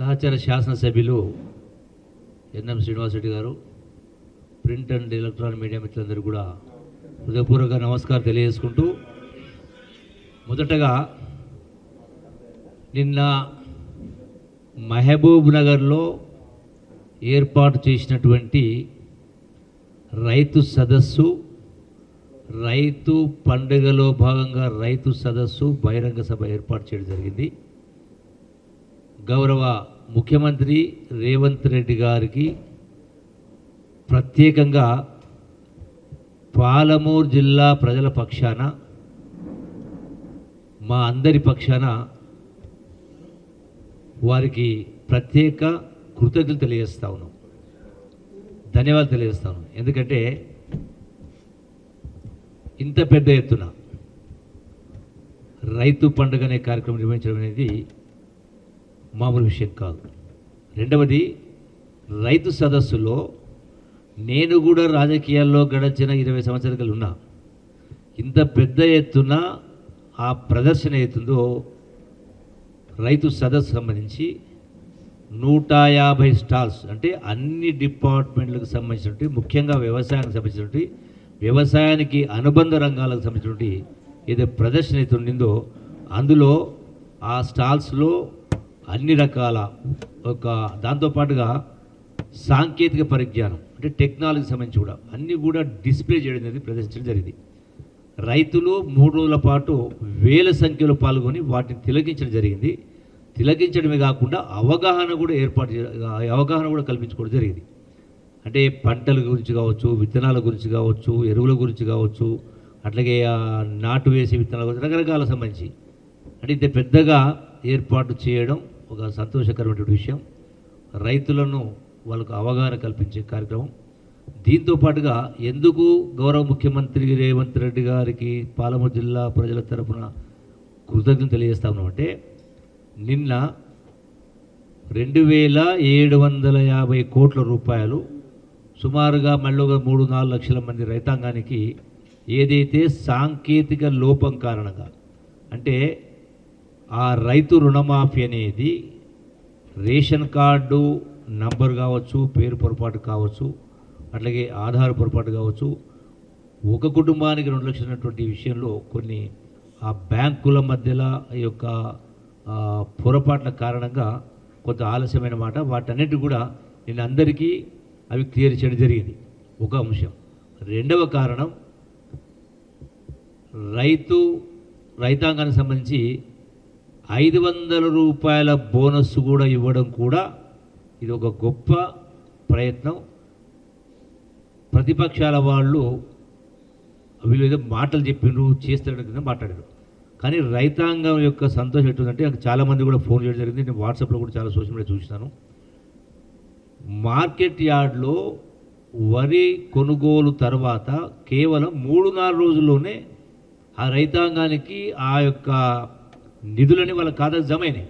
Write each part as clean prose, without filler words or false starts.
సహచర శాసనసభ్యులు ఎన్ఎం శ్రీనివాసరెడ్డి గారు, ప్రింట్ అండ్ ఎలక్ట్రానిక్ మీడియా మిత్రులందరూ కూడా హృదయపూర్వక నమస్కారం తెలియజేసుకుంటూ, మొదటగా నిన్న మహబూబ్ నగర్లో ఏర్పాటు చేసినటువంటి రైతు సదస్సు, రైతు పండుగలో భాగంగా రైతు సదస్సు బహిరంగ సభ ఏర్పాటు చేయడం జరిగింది. గౌరవ ముఖ్యమంత్రి రేవంత్ రెడ్డి గారికి ప్రత్యేకంగా పాలమూరు జిల్లా ప్రజల పక్షాన, మా అందరి పక్షాన వారికి ప్రత్యేక కృతజ్ఞతలు తెలియజేస్తా ఉన్నాం, ధన్యవాదాలు తెలియజేస్తా ఉన్నాం. ఎందుకంటే ఇంత పెద్ద ఎత్తున రైతు పండుగ అనే కార్యక్రమం నిర్వహించడం అనేది మామూలు విషయం కాదు. రెండవది, రైతు సదస్సులో నేను కూడా రాజకీయాల్లో గడిచిన 20 సంవత్సరాలు ఉన్నా. ఇంత పెద్ద ఎత్తున ఆ ప్రదర్శన అవుతుందో, రైతు సదస్సు సంబంధించి 150 స్టాల్స్, అంటే అన్ని డిపార్ట్మెంట్లకు సంబంధించినటువంటి, ముఖ్యంగా వ్యవసాయానికి సంబంధించినటువంటి, వ్యవసాయానికి అనుబంధ రంగాలకు సంబంధించినటువంటి ఏదో ప్రదర్శన అయితే ఉండిందో, అందులో ఆ స్టాల్స్లో అన్ని రకాల దాంతోపాటుగా సాంకేతిక పరిజ్ఞానం, అంటే టెక్నాలజీకి సంబంధించి కూడా అన్నీ కూడా డిస్ప్లే చేయడం అనేది ప్రదర్శించడం జరిగింది. రైతులు 3 రోజుల పాటు వేల సంఖ్యలో పాల్గొని వాటిని తిలకించడం జరిగింది. తిలకించడమే కాకుండా అవగాహన కూడా కల్పించుకోవడం జరిగింది. అంటే పంటల గురించి కావచ్చు, విత్తనాల గురించి కావచ్చు, ఎరువుల గురించి కావచ్చు, అట్లాగే నాటు వేసే విత్తనాల గురించి రకరకాల సంబంధించి, అంటే ఇంత పెద్దగా ఏర్పాటు చేయడం ఒక సంతోషకరమైనటువంటి విషయం. రైతులను వాళ్ళకు అవగాహన కల్పించే కార్యక్రమం. దీంతో పాటుగా ఎందుకు గౌరవ ముఖ్యమంత్రి రేవంత్ రెడ్డి గారికి పాలమూరు జిల్లా ప్రజల తరఫున కృతజ్ఞతలు తెలియజేస్తా ఉన్నామంటే, నిన్న 2750 కోట్ల రూపాయలు సుమారుగా మళ్ళీ 3-4 లక్షల మంది రైతాంగానికి ఏదైతే సాంకేతిక లోపం కారణంగా, అంటే ఆ రైతు రుణమాఫీ అనేది రేషన్ కార్డు నంబర్ కావచ్చు, పేరు పొరపాటు కావచ్చు, అట్లాగే ఆధార్ పొరపాటు కావచ్చు, ఒక కుటుంబానికి 2 లక్షలు ఉన్నటువంటి విషయంలో కొన్ని ఆ బ్యాంకుల మధ్యలో ఈ యొక్క పొరపాట్ల కారణంగా కొంత ఆలస్యమైన మాట. వాటన్నిటి కూడా నేను అందరికీ అవి క్లియర్ చేయడం జరిగింది. ఒక అంశం. రెండవ కారణం, రైతాంగానికి సంబంధించి 500 రూపాయల బోనస్ కూడా ఇవ్వడం కూడా ఇది ఒక గొప్ప ప్రయత్నం. ప్రతిపక్షాల వాళ్ళు వీళ్ళు ఏదో మాటలు చెప్పిండ్రు, చేస్తాడు కింద మాట్లాడారు. కానీ రైతాంగం యొక్క సంతోషం ఎట్టుందంటే, నాకు చాలామంది కూడా ఫోన్ చేయడం జరిగింది, నేను వాట్సాప్లో కూడా చాలా సోషల్ మీడియా చూసినాను. మార్కెట్ యార్డ్లో వరి కొనుగోలు తర్వాత కేవలం 3-4 రోజుల్లోనే ఆ రైతాంగానికి ఆ యొక్క నిధులని వాళ్ళ ఖాతాకు జమ అయినాయి,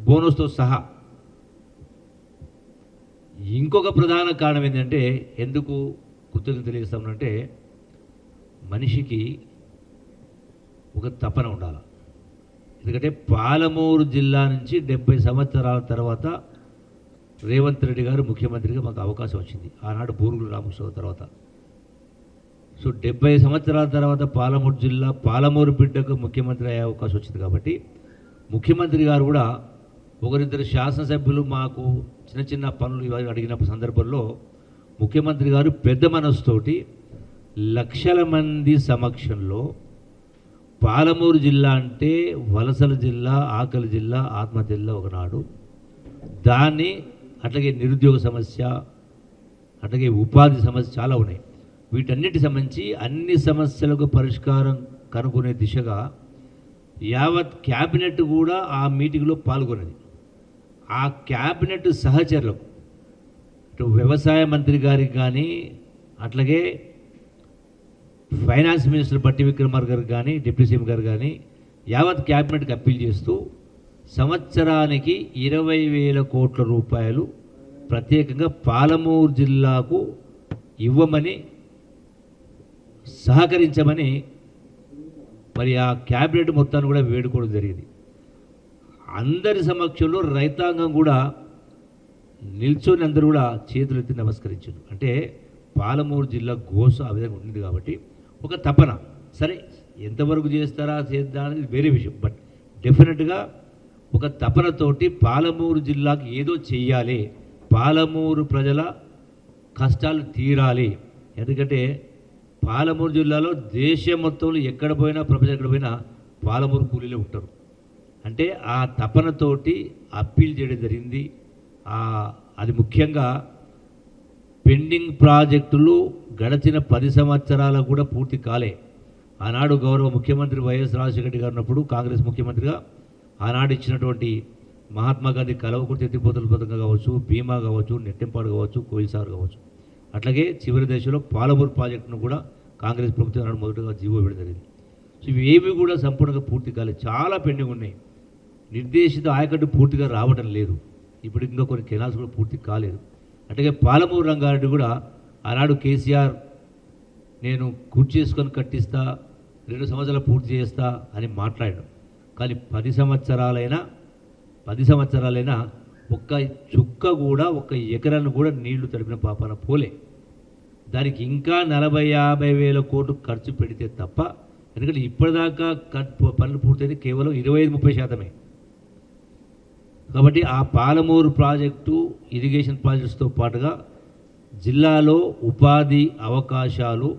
బోనస్తో సహా. ఇంకొక ప్రధాన కారణం ఏంటంటే, ఎందుకు కృతజ్ఞత తెలియజేస్తామంటే, మనిషికి ఒక తపన ఉండాలి. ఎందుకంటే పాలమూరు జిల్లా నుంచి 70 సంవత్సరాల తర్వాత రేవంత్ రెడ్డి గారు ముఖ్యమంత్రిగా మాకు అవకాశం వచ్చింది. ఆనాడు బూరుగుల రామకృష్ణ తర్వాత. సో 70 సంవత్సరాల తర్వాత పాలమూరు జిల్లా, పాలమూరు బిడ్డకు ముఖ్యమంత్రి అయ్యే అవకాశం వచ్చింది. కాబట్టి ముఖ్యమంత్రి గారు కూడా ఒకరిద్దరు శాసనసభ్యులు మాకు చిన్న చిన్న పనులు అడిగిన సందర్భంలో ముఖ్యమంత్రి గారు పెద్ద మనసుతోటి లక్షల మంది సమక్షంలో, పాలమూరు జిల్లా అంటే వలసల జిల్లా, ఆకలి జిల్లా, ఆత్మహత్య జిల్లా ఒకనాడు, దాన్ని అట్లాగే నిరుద్యోగ సమస్య, అట్లాగే ఉపాధి సమస్య చాలా ఉన్నాయి. వీటన్నిటి సంబంధించి అన్ని సమస్యలకు పరిష్కారం కనుగొనే దిశగా యావత్ క్యాబినెట్ కూడా ఆ మీటింగ్లో పాల్గొన్నది. ఆ క్యాబినెట్ సహచరులకు, ఇటు వ్యవసాయ మంత్రి గారికి కానీ, అట్లాగే ఫైనాన్స్ మినిస్టర్ బట్టి విక్రమార్క గారు కానీ, డిప్యూటీ సీఎం గారు కానీ, యావత్ క్యాబినెట్కి అప్పీల్ చేస్తూ సంవత్సరానికి 20,000 కోట్ల రూపాయలు ప్రత్యేకంగా పాలమూరు జిల్లాకు ఇవ్వమని, సహకరించమని మరి ఆ క్యాబినెట్ మొత్తాన్ని కూడా వేడుకోవడం జరిగింది. అందరి సమక్షంలో రైతాంగం కూడా నిల్చొని అందరూ కూడా చేతులు ఎత్తి నమస్కరించారు. అంటే పాలమూరు జిల్లా గోస ఆ విధంగా ఉంది కాబట్టి ఒక తపన, సరే ఎంతవరకు చేస్తారా చేద్దా అనేది వేరే విషయం, బట్ డెఫినెట్గా ఒక తపనతోటి పాలమూరు జిల్లాకు ఏదో చెయ్యాలి, పాలమూరు ప్రజల కష్టాలు తీరాలి. ఎందుకంటే పాలమూరు జిల్లాలో దేశం మొత్తంలో ఎక్కడ పోయినా ప్రపంచం ఎక్కడ పోయినా పాలమూరు కూలీలే ఉంటారు. అంటే ఆ తపనతోటి అప్పీల్ చేయడం జరిగింది. అది ముఖ్యంగా పెండింగ్ ప్రాజెక్టులు గడిచిన 10 సంవత్సరాలకు కూడా పూర్తి కాలే. ఆనాడు గౌరవ ముఖ్యమంత్రి వైఎస్ రాజశేఖర రెడ్డి గారు ఉన్నప్పుడు కాంగ్రెస్ ముఖ్యమంత్రిగా ఆనాడు ఇచ్చినటువంటి మహాత్మా గాంధీ కలవకుర్తి ఎత్తిపోతల పథకం కావచ్చు, భీమా కావచ్చు, నెట్టెంపాడు కావచ్చు, కోయిల్సార్ కావచ్చు, అట్లాగే చివరి దశలో పాలమూరు ప్రాజెక్టును కూడా కాంగ్రెస్ ప్రభుత్వం నాడు మొదటగా జీవో ఇవ్వడం జరిగింది. సో ఇవేవి కూడా సంపూర్ణంగా పూర్తి కాలేదు, చాలా పెండింగ్ ఉన్నాయి. నిర్దేశిత ఆయకట్టు పూర్తిగా రావడం లేదు. ఇప్పుడు ఇంకా కొన్ని కెనాల్స్ కూడా పూర్తి కాలేదు. అట్లాగే పాలమూరు రంగారెడ్డి కూడా ఆనాడు కేసీఆర్ నేను కుర్చీ చేసుకొని కట్టిస్తా, 2 సంవత్సరాలు పూర్తి చేస్తా అని మాట్లాడాడు. కానీ 10 సంవత్సరాలైనా ఒక్క చుక్క కూడా, ఒక్క ఎకరాన్ని కూడా నీళ్లు తడిపిన పాపాన పోలే. దానికి ఇంకా 40-50 వేల కోట్లు ఖర్చు పెడితే తప్ప, ఎందుకంటే ఇప్పటిదాకా పనులు పూర్తయితే కేవలం 25-30%. కాబట్టి ఆ పాలమూరు ప్రాజెక్టు ఇరిగేషన్ ప్రాజెక్ట్స్తో పాటుగా జిల్లాలో ఉపాధి అవకాశాలు,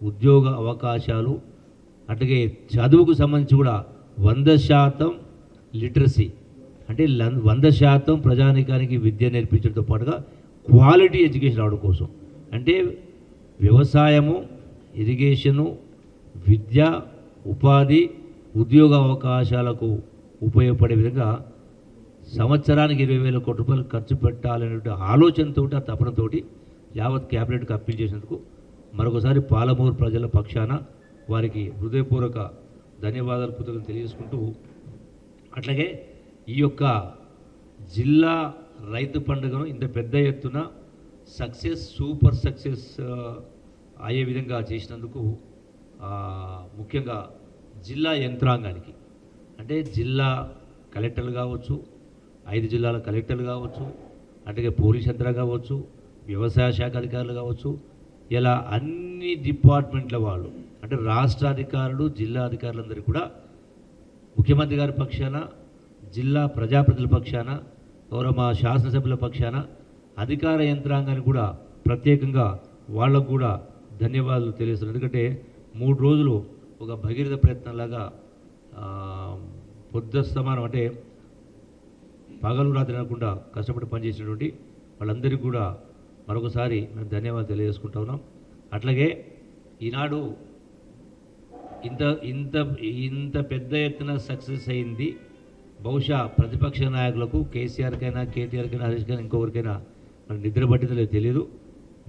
ఉద్యోగ అవకాశాలు, అట్లాగే చదువుకు సంబంధించి కూడా 100% లిటరసీ, అంటే 100% ప్రజానీకానికి విద్య నేర్పించడంతో పాటుగా క్వాలిటీ ఎడ్యుకేషన్ రావడం కోసం, అంటే వ్యవసాయము, ఇరిగేషను, విద్య, ఉపాధి, ఉద్యోగ అవకాశాలకు ఉపయోగపడే విధంగా సంవత్సరానికి 20,000 కోట్ల రూపాయలు ఖర్చు పెట్టాలనే ఆలోచనతో, ఆ తపనతోటి యావత్ క్యాబినెట్కి అప్పీల్ చేసినందుకు మరొకసారి పాలమూరు ప్రజల పక్షాన వారికి హృదయపూర్వక ధన్యవాదాలు, కృతజ్ఞతలు తెలియజేసుకుంటూ, అట్లాగే ఈ యొక్క జిల్లా రైతు పండుగను ఇంత పెద్ద ఎత్తున సూపర్ సక్సెస్ అయ్యే విధంగా చేసినందుకు ముఖ్యంగా జిల్లా యంత్రాంగానికి, అంటే జిల్లా కలెక్టర్లు కావచ్చు, 5 జిల్లాల కలెక్టర్లు కావచ్చు, అట్లాగే పోలీస్ యంత్రాంగం కావచ్చు, వ్యవసాయ శాఖ అధికారులు కావచ్చు, ఇలా అన్ని డిపార్ట్మెంట్ల వాళ్ళు, అంటే రాష్ట్ర అధికారులు, జిల్లా అధికారులందరూ కూడా ముఖ్యమంత్రి గారి పక్షాన, జిల్లా ప్రజాప్రతినిధుల పక్షాన, గౌరవ మా శాసనసభ్యుల పక్షాన, అధికార యంత్రాంగానికి కూడా ప్రత్యేకంగా వాళ్ళకు కూడా ధన్యవాదాలు తెలియజేస్తున్నారు. ఎందుకంటే 3 రోజులు ఒక భగీరథ ప్రయత్నంలాగా పొద్దుస్తమానం, అంటే పగలు రాత్రి అనకుండా కష్టపడి పనిచేసినటువంటి వాళ్ళందరికీ కూడా మరొకసారి మేము ధన్యవాదాలు తెలియజేసుకుంటా ఉన్నాం. అట్లాగే ఈనాడు ఇంత ఇంత ఇంత పెద్ద ఎత్తున సక్సెస్ అయింది. బహుశా ప్రతిపక్ష నాయకులకు కేసీఆర్కైనా, కేటీఆర్కైనా, హరీష్కైనా, ఇంకొకరికైనా మన నిద్ర పట్టిందో తెలియదు.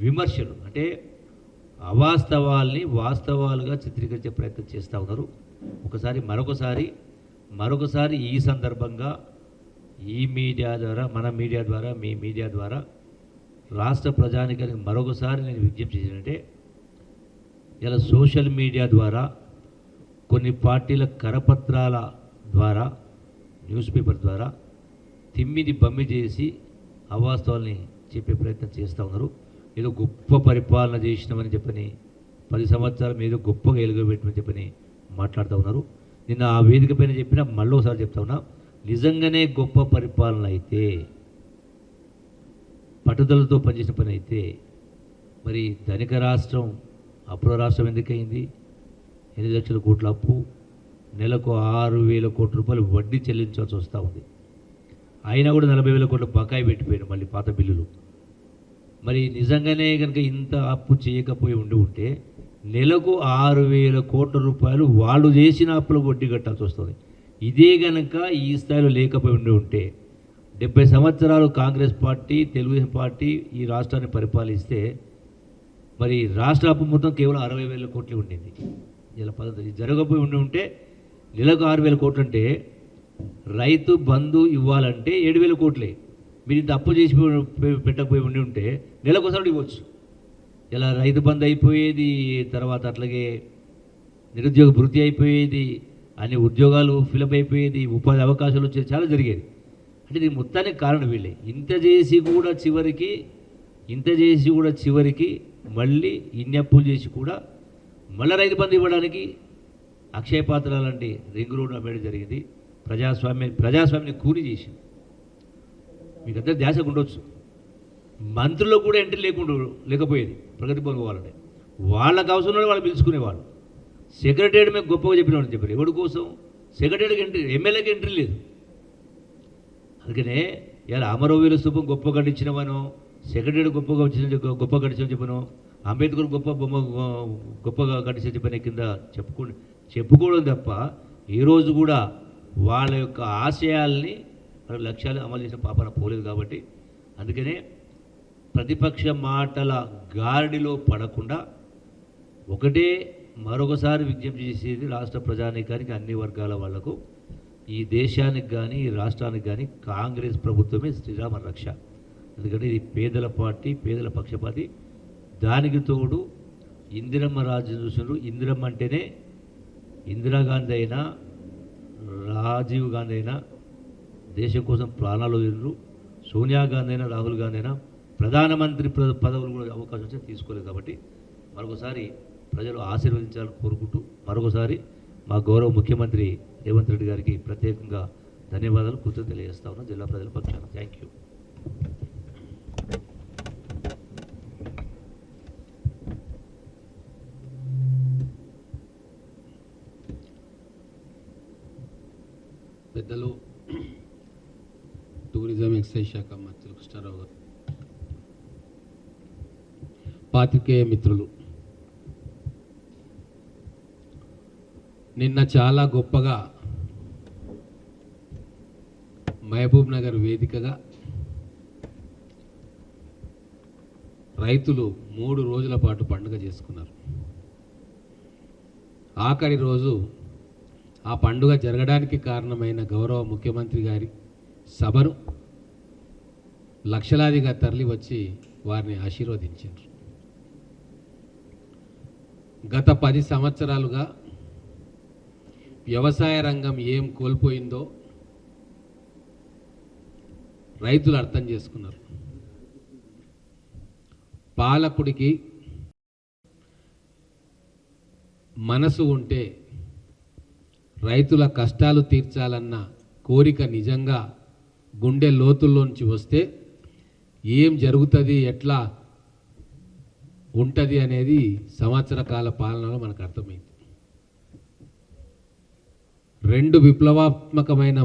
విమర్శలు అంటే అవాస్తవాల్ని వాస్తవాలుగా చిత్రీకరించే ప్రయత్నం చేస్తూ ఉన్నారు. మరొకసారి ఈ సందర్భంగా ఈ మీడియా ద్వారా, మన మీడియా ద్వారా, మీ మీడియా ద్వారా రాష్ట్ర ప్రజానికానికి మరొకసారి నేను విజ్ఞప్తి చేశానంటే, ఇలా సోషల్ మీడియా ద్వారా, కొన్ని పార్టీల కరపత్రాల ద్వారా, న్యూస్ పేపర్ ద్వారా తిమ్మిది బమ్మి చేసి అవాస్తవాల్ని చెప్పే ప్రయత్నం చేస్తూ ఉన్నారు. ఏదో గొప్ప పరిపాలన చేసినామని చెప్పని, 10 సంవత్సరాలు ఏదో గొప్పగా ఎలుగబెట్టమని చెప్పని మాట్లాడుతూ ఉన్నారు. నిన్న ఆ వేదిక పైన చెప్పినా మళ్ళీ ఒకసారి చెప్తా ఉన్నా, నిజంగానే గొప్ప పరిపాలన అయితే, పట్టుదలతో పనిచేసిన పని అయితే, మరి ధనిక రాష్ట్రం అప్పుల రాష్ట్రం ఎందుకయింది? 8 లక్షల కోట్ల అప్పు, నెలకు 6,000 కోట్ల రూపాయలు వడ్డీ చెల్లించాల్సి వస్తూ ఉంది. అయినా కూడా 40,000 కోట్ల బకాయి పెట్టిపోయాను మళ్ళీ పాత బిల్లులు. మరి నిజంగానే కనుక ఇంత అప్పు చేయకపోయి ఉంటే నెలకు 6,000 కోట్ల రూపాయలు వాళ్ళు చేసిన అప్పులకు వడ్డీ కట్టాల్సి వస్తుంది. ఇదే కనుక ఈ స్థాయిలో లేకపోయి ఉంటే 70 సంవత్సరాలు కాంగ్రెస్ పార్టీ, తెలుగుదేశం పార్టీ ఈ రాష్ట్రాన్ని పరిపాలిస్తే మరి రాష్ట్ర అప్పు మొత్తం కేవలం 60,000 కోట్లు ఉండింది. ఇలా పద్ధతి జరగకపోయి ఉంటే నెలకు 6,000 కోట్లు అంటే, రైతు బంధు ఇవ్వాలంటే 7,000 కోట్లే. మీరు ఇంత అప్పు చేసి పెట్టకపోయి ఉంటే నెలకోసారి ఇవ్వచ్చు. ఇలా రైతు బంధు అయిపోయేది, తర్వాత అట్లాగే నిరుద్యోగ భృతి అయిపోయేది, అన్ని ఉద్యోగాలు ఫిలప్ అయిపోయేది, ఉపాధి అవకాశాలు వచ్చేది, చాలా జరిగేది. అంటే దీని మొత్తానికి కారణం వీళ్ళే. ఇంత చేసి కూడా చివరికి మళ్ళీ ఇన్ని అప్పులు చేసి కూడా మళ్ళీ రైతు బంధు ఇవ్వడానికి అక్షయ పాత్ర లాంటి రింగ్ రోడ్డు అమ్మేయడం జరిగింది. ప్రజాస్వామ్యాన్ని కూని చేసింది. మీకు అందరూ ధ్యాసకు ఉండొచ్చు. మంత్రులకు కూడా ఎంట్రీ లేకపోయేది ప్రగతి భవన్ పోవాలంటే. వాళ్ళకి అవసరం వాళ్ళు పిలుచుకునేవాళ్ళు. సెక్రటరీ మేము గొప్పగా చెప్పినామని చెప్పారు. ఎవరి కోసం? సెక్రటరీకి ఎంట్రీ, ఎమ్మెల్యేకి ఎంట్రీ లేదు. అందుకనే ఇలా అమరవీరుల స్థూపం గొప్ప కట్టించినవనో, సెక్రటరీ గొప్ప కట్టించని చెప్పను, అంబేద్కర్ గొప్పగా కట్టించని చెప్పిన కింద చెప్పుకోవడం తప్ప ఈరోజు కూడా వాళ్ళ యొక్క ఆశయాల్ని, వాళ్ళ లక్ష్యాలు అమలు చేసిన పాపన పోలేదు. కాబట్టి అందుకనే ప్రతిపక్ష మాటల గాడిలో పడకుండా ఒకటే మరొకసారి విజ్ఞప్తి చేసేది రాష్ట్ర ప్రజానీకానికి, అన్ని వర్గాల వాళ్లకు, ఈ దేశానికి కానీ ఈ రాష్ట్రానికి కానీ కాంగ్రెస్ ప్రభుత్వమే శ్రీరామ రక్ష. ఎందుకంటే ఇది పేదల పార్టీ, పేదల పక్షపాతి. దానికి తోడు ఇందిరమ్మ రాజ్యం చూసినారు. ఇందిరమ్మ అంటేనే ఇందిరాగాంధీ అయినా రాజీవ్ గాంధీ అయినా దేశం కోసం ప్రాణాలు వదిలిరు. సోనియా గాంధీ అయినా రాహుల్ గాంధీ అయినా ప్రధానమంత్రి పదవులు కూడా అవకాశం వచ్చి తీసుకోలేదు. కాబట్టి మరొకసారి ప్రజలు ఆశీర్వదించాలని కోరుకుంటూ మరొకసారి మా గౌరవ ముఖ్యమంత్రి రేవంత్ రెడ్డి గారికి ప్రత్యేకంగా ధన్యవాదాలు, కృతజ్ఞతలు తెలియజేస్తా ఉన్నాం జిల్లా ప్రజల పక్షాన. Thank you. పెద్దలు టూరిజం ఎక్సైజ్ శాఖ మంత్రులు కృష్ణారావు గారు, పాత్రికేయ మిత్రులు, నిన్న చాలా గొప్పగా మహబూబ్ నగర్ వేదికగా రైతులు 3 రోజుల పాటు పండుగ చేసుకున్నారు. ఆఖరి రోజు ఆ పండుగ జరగడానికి కారణమైన గౌరవ ముఖ్యమంత్రి గారి సభను లక్షలాదిగా తరలి వచ్చి వారిని ఆశీర్వదించారు. గత 10 సంవత్సరాలుగా వ్యవసాయ రంగం ఏం కోల్పోయిందో రైతులు అర్థం చేసుకున్నారు. పాలకుడికి మనసు ఉంటే రైతుల కష్టాలు తీర్చాలన్న కోరిక నిజంగా గుండె లోతుల్లోంచి వస్తే ఏం జరుగుతుంది, ఎట్లా ఉంటుంది అనేది సంవత్సర కాల పాలనలో మనకు అర్థమైంది. 2 విప్లవాత్మకమైన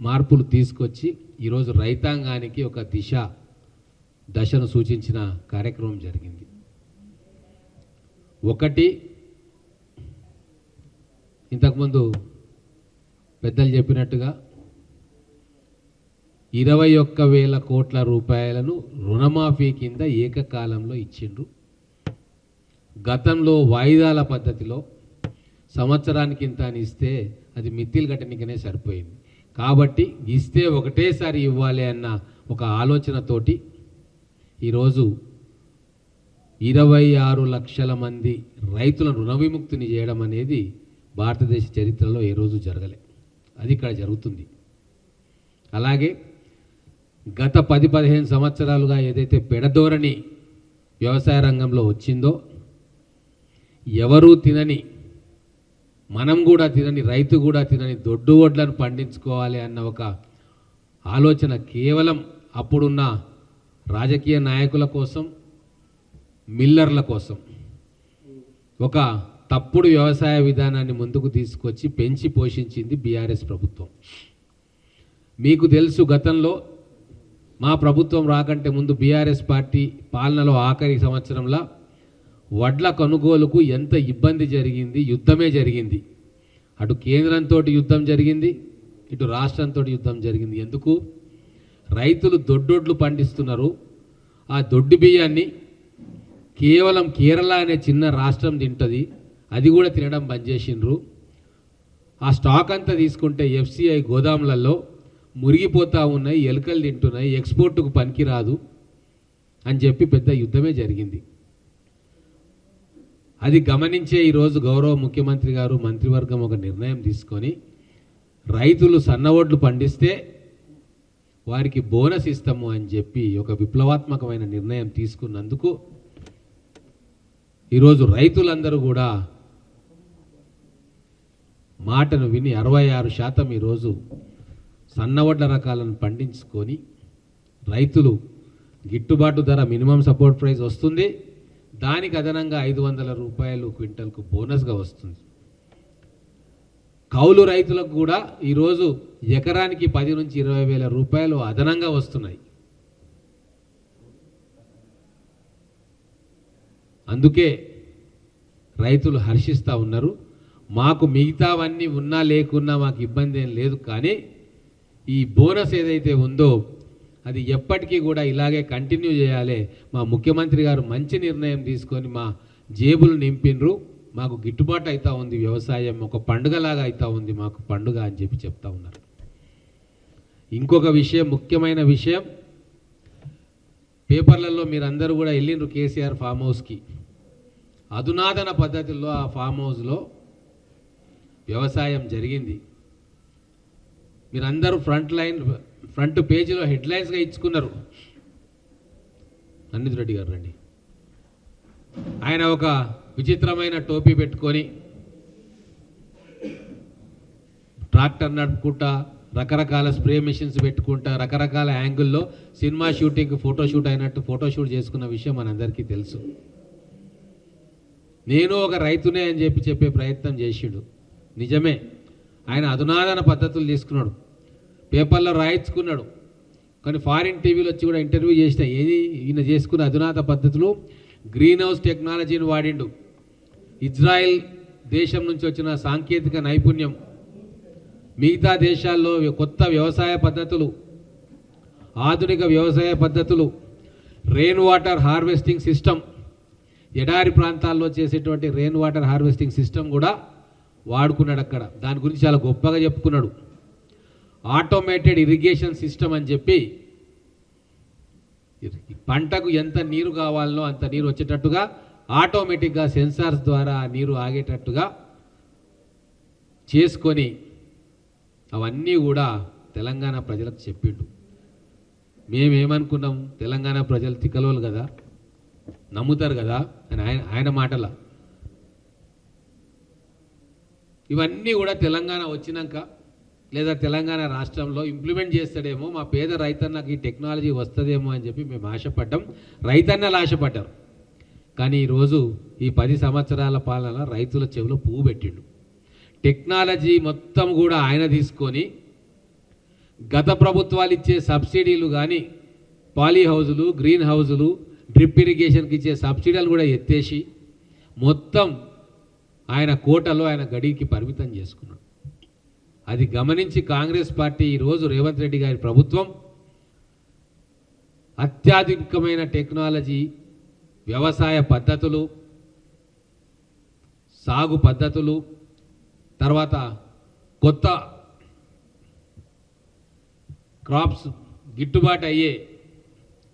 మార్పులు తీసుకొచ్చి ఈరోజు రైతాంగానికి ఒక దశను సూచించిన కార్యక్రమం జరిగింది. ఒకటి, ఇంతకుముందు పెద్దలు చెప్పినట్టుగా 21,000 కోట్ల రూపాయలను రుణమాఫీ కింద ఏకకాలంలో ఇచ్చిండ్రు. గతంలో వాయిదాల పద్ధతిలో సంవత్సరానికి ఇంత అని ఇస్తే అది మిత్తిలు కట్టనికనే సరిపోయింది. కాబట్టి ఇస్తే ఒకటేసారి ఇవ్వాలి అన్న ఒక ఆలోచనతోటి ఈరోజు 26 లక్షల మంది రైతులను రుణ విముక్తిని చేయడం అనేది భారతదేశ చరిత్రలో ఏ రోజు జరగలే. అది ఇక్కడ జరుగుతుంది. అలాగే గత 10-15 సంవత్సరాలుగా ఏదైతే పెడధోరణి వ్యవసాయ రంగంలో వచ్చిందో, ఎవరూ తినని, మనం కూడా తినని, రైతు కూడా తినని దొడ్డు వడ్లను పండించుకోవాలి అన్న ఒక ఆలోచన కేవలం అప్పుడున్న రాజకీయ నాయకుల కోసం, మిల్లర్ల కోసం ఒక తప్పుడు వ్యవసాయ విధానాన్ని ముందుకు తీసుకొచ్చి పెంచి పోషించింది బీఆర్ఎస్ ప్రభుత్వం. మీకు తెలుసు, గతంలో మా ప్రభుత్వం రాకంటే ముందు బీఆర్ఎస్ పార్టీ పాలనలో ఆఖరి సంవత్సరంలో వడ్ల కొనుగోలుకు ఎంత ఇబ్బంది జరిగింది, యుద్ధమే జరిగింది. అటు కేంద్రంతో యుద్ధం జరిగింది, ఇటు రాష్ట్రంతో యుద్ధం జరిగింది. ఎందుకు? రైతులు దొడ్డొడ్లు పండిస్తున్నారు. ఆ దొడ్డు బియ్యాన్ని కేవలం కేరళ అనే చిన్న రాష్ట్రం తింటుంది, అది కూడా తినడం బంద్ చేసిండ్రు. ఆ స్టాక్ అంతా తీసుకుంటే ఎఫ్సిఐ గోదాములలో మురిగిపోతూ ఉన్నాయి, ఎలుకలు తింటున్నాయి, ఎక్స్పోర్టుకు పనికిరాదు అని చెప్పి పెద్ద యుద్ధమే జరిగింది. అది గమనించే ఈరోజు గౌరవ ముఖ్యమంత్రి గారు, మంత్రివర్గం ఒక నిర్ణయం తీసుకొని రైతులు సన్నవడ్లు పండిస్తే వారికి బోనస్ ఇస్తాము అని చెప్పి ఒక విప్లవాత్మకమైన నిర్ణయం తీసుకున్నందుకు ఈరోజు రైతులందరూ కూడా మాటను విని 66% ఈరోజు సన్నవడ్ల రకాలను పండించుకొని రైతులు గిట్టుబాటు ధర మినిమం సపోర్ట్ ప్రైస్ వస్తుంది, దానికి అదనంగా 500 రూపాయలు క్వింటల్కు బోనస్గా వస్తుంది. కౌలు రైతులకు కూడా ఈరోజు ఎకరానికి 10 నుంచి 20 వేల రూపాయలు అదనంగా వస్తున్నాయి. అందుకే రైతులు హర్షిస్తూ ఉన్నారు. మాకు మిగతావన్నీ ఉన్నా లేకున్నా మాకు ఇబ్బంది ఏం లేదు, కానీ ఈ బోనస్ ఏదైతే ఉందో అది ఎప్పటికీ కూడా ఇలాగే కంటిన్యూ చేయాలి. మా ముఖ్యమంత్రి గారు మంచి నిర్ణయం తీసుకొని మా జేబులు నింపినరు, మాకు గిట్టుబాటు అవుతా ఉంది, వ్యవసాయం ఒక పండుగలాగా అవుతా ఉంది మాకు పండుగ అని చెప్పి చెప్తా ఉన్నారు. ఇంకొక విషయం, ముఖ్యమైన విషయం, పేపర్లలో మీరందరూ కూడా వెళ్ళిండ్రు కేసీఆర్ ఫామ్ హౌస్కి. అధునాతన పద్ధతుల్లో ఆ ఫామ్ హౌస్లో వ్యవసాయం జరిగింది. మీరందరూ ఫ్రంట్ పేజీలో హెడ్లైన్స్గా ఇచ్చుకున్నారు. అనిత్ రెడ్డి గారు రండి. ఆయన ఒక విచిత్రమైన టోపీ పెట్టుకొని ట్రాక్టర్ నడుపుకుంటా, రకరకాల స్ప్రే మెషిన్స్ పెట్టుకుంటా, రకరకాల యాంగిల్లో సినిమా షూటింగ్ ఫోటోషూట్ అయినట్టు ఫోటోషూట్ చేసుకున్న విషయం మనందరికీ తెలుసు. నేను ఒక రైతునే అని చెప్పే ప్రయత్నం చేసిండు. నిజమే, ఆయన అధునాతన పద్ధతులు తీసుకున్నాడు, పేపర్లో రాయించుకున్నాడు. కానీ ఫారిన్ టీవీలో వచ్చి కూడా ఇంటర్వ్యూ చేసిన ఏది ఈయన చేసుకున్న అధునాత పద్ధతులు గ్రీన్ హౌస్ టెక్నాలజీని వాడిండు. ఇజ్రాయెల్ దేశం నుంచి వచ్చిన సాంకేతిక నైపుణ్యం, మిగతా దేశాల్లో కొత్త వ్యవసాయ పద్ధతులు, ఆధునిక వ్యవసాయ పద్ధతులు, రెయిన్ వాటర్ హార్వెస్టింగ్ సిస్టమ్, ఎడారి ప్రాంతాల్లో చేసేటువంటి రెయిన్ వాటర్ హార్వెస్టింగ్ సిస్టమ్ కూడా వాడుకున్నాడు అక్కడ. దాని గురించి చాలా గొప్పగా చెప్పుకున్నాడు. ఆటోమేటెడ్ ఇరిగేషన్ సిస్టమ్ అని చెప్పి పంటకు ఎంత నీరు కావాలనో అంత నీరు వచ్చేటట్టుగా ఆటోమేటిక్గా సెన్సార్స్ ద్వారా నీరు ఆగేటట్టుగా చేసుకొని అవన్నీ కూడా తెలంగాణ ప్రజలకు చెప్పిండు. మేమేమనుకున్నాం, తెలంగాణ ప్రజలు తిక్కలోలు కదా, నమ్ముతారు కదా అని ఆయన మాటల. ఇవన్నీ కూడా తెలంగాణ వచ్చినాక లేదా తెలంగాణ రాష్ట్రంలో ఇంప్లిమెంట్ చేస్తాడేమో, మా పేద రైతన్నకి ఈ టెక్నాలజీ వస్తుందేమో అని చెప్పి మేము ఆశపడ్డాం, రైతన్నలు ఆశపడ్డారు. కానీ ఈరోజు ఈ 10 సంవత్సరాల పాలన రైతుల చెవిలో పువ్వు పెట్టిండు. టెక్నాలజీ మొత్తం కూడా ఆయన తీసుకొని గత ప్రభుత్వాలు ఇచ్చే సబ్సిడీలు కానీ, పాలీ హౌజులు, గ్రీన్ హౌజులు, డ్రిప్ ఇరిగేషన్కి ఇచ్చే సబ్సిడీలు కూడా ఎత్తేసి మొత్తం ఆయన కోటలో ఆయన గడికి పరిమితం చేసుకున్నాడు. అది గమనించి కాంగ్రెస్ పార్టీ ఈరోజు రేవంత్ రెడ్డి గారి ప్రభుత్వం అత్యాధునికమైన టెక్నాలజీ, వ్యవసాయ పద్ధతులు, సాగు పద్ధతులు, తర్వాత కొత్త క్రాప్స్ గిట్టుబాటు అయ్యే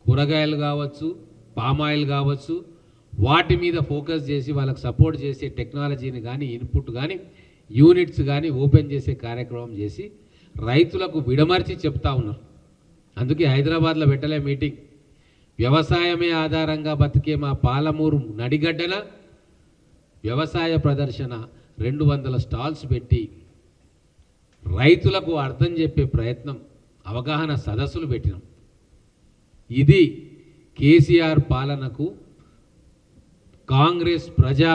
కూరగాయలు కావచ్చు, పామాయిల్ కావచ్చు, వాటి మీద ఫోకస్ చేసి వాళ్ళకి సపోర్ట్ చేసే టెక్నాలజీని కానీ, ఇన్పుట్ కానీ, యూనిట్స్ కానీ ఓపెన్ చేసే కార్యక్రమం చేసి రైతులకు విడమర్చి చెప్తా ఉన్నారు. అందుకే హైదరాబాద్లో పెట్టలే మీటింగ్, వ్యవసాయమే ఆధారంగా బతికే మా పాలమూరు నడిగడ్డన వ్యవసాయ ప్రదర్శన 200 స్టాల్స్ పెట్టి రైతులకు అర్థం చెప్పే ప్రయత్నం, అవగాహన సదస్సులు పెట్టినాం. ఇది కేసీఆర్ పాలనకు, కాంగ్రెస్ ప్రజా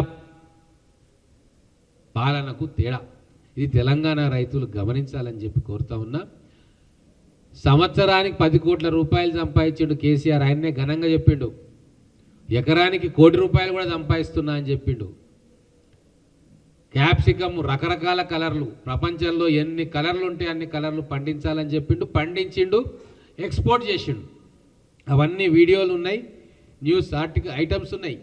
పాలనకు తేడా. ఇది తెలంగాణ రైతులు గమనించాలని చెప్పి కోరుతా ఉన్నా. సంవత్సరానికి 10 కోట్ల రూపాయలు సంపాదించిండు కేసీఆర్, ఆయన్నే ఘనంగా చెప్పిండు. ఎకరానికి 1 కోటి రూపాయలు కూడా సంపాదిస్తున్నా అని చెప్పిండు. క్యాప్సికమ్ రకరకాల కలర్లు, ప్రపంచంలో ఎన్ని కలర్లు ఉంటే అన్ని కలర్లు పండించాలని చెప్పిండు, పండించిండు, ఎక్స్పోర్ట్ చేసిండు. అవన్నీ వీడియోలు ఉన్నాయి, న్యూస్ ఐటమ్స్ ఉన్నాయి.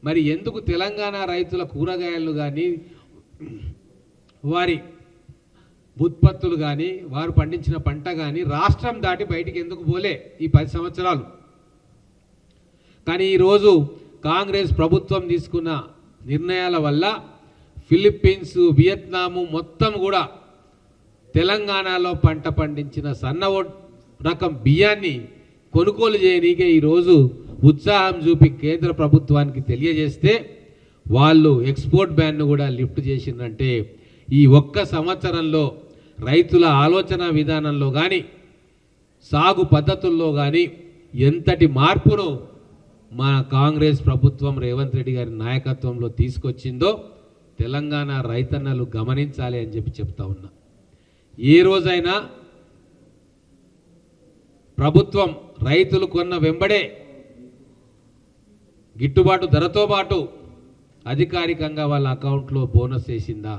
మరి ఎందుకు తెలంగాణ రైతుల కూరగాయలు కానీ, వారి ఉత్పత్తులు కానీ, వారు పండించిన పంట కానీ రాష్ట్రం దాటి బయటికి ఎందుకు పోలే ఈ 10 సంవత్సరాలు? కానీ ఈరోజు కాంగ్రెస్ ప్రభుత్వం తీసుకున్న నిర్ణయాల వల్ల ఫిలిప్పీన్స్, వియత్నాము మొత్తం కూడా తెలంగాణలో పంట పండించిన రకం బియ్యాన్ని కొనుగోలు చేయనీకే ఈరోజు ఉత్సాహం చూపి కేంద్ర ప్రభుత్వానికి తెలియజేస్తే వాళ్ళు ఎక్స్పోర్ట్ బ్యాన్ను కూడా లిఫ్ట్ చేసిందంటే ఈ ఒక్క సంవత్సరంలో రైతుల ఆలోచన విధానంలో కానీ సాగు పద్ధతుల్లో కానీ ఎంతటి మార్పును మన కాంగ్రెస్ ప్రభుత్వం రేవంత్ రెడ్డి గారి నాయకత్వంలో తీసుకొచ్చిందో తెలంగాణ రైతన్నలు గమనించాలి అని చెప్పి చెప్తా ఉన్నా. ఏ రోజైనా ప్రభుత్వం రైతులు కొన్న వెంబడే గిట్టుబాటు ధరతో పాటు అధికారికంగా వాళ్ళ అకౌంట్లో బోనస్ వేసిందా?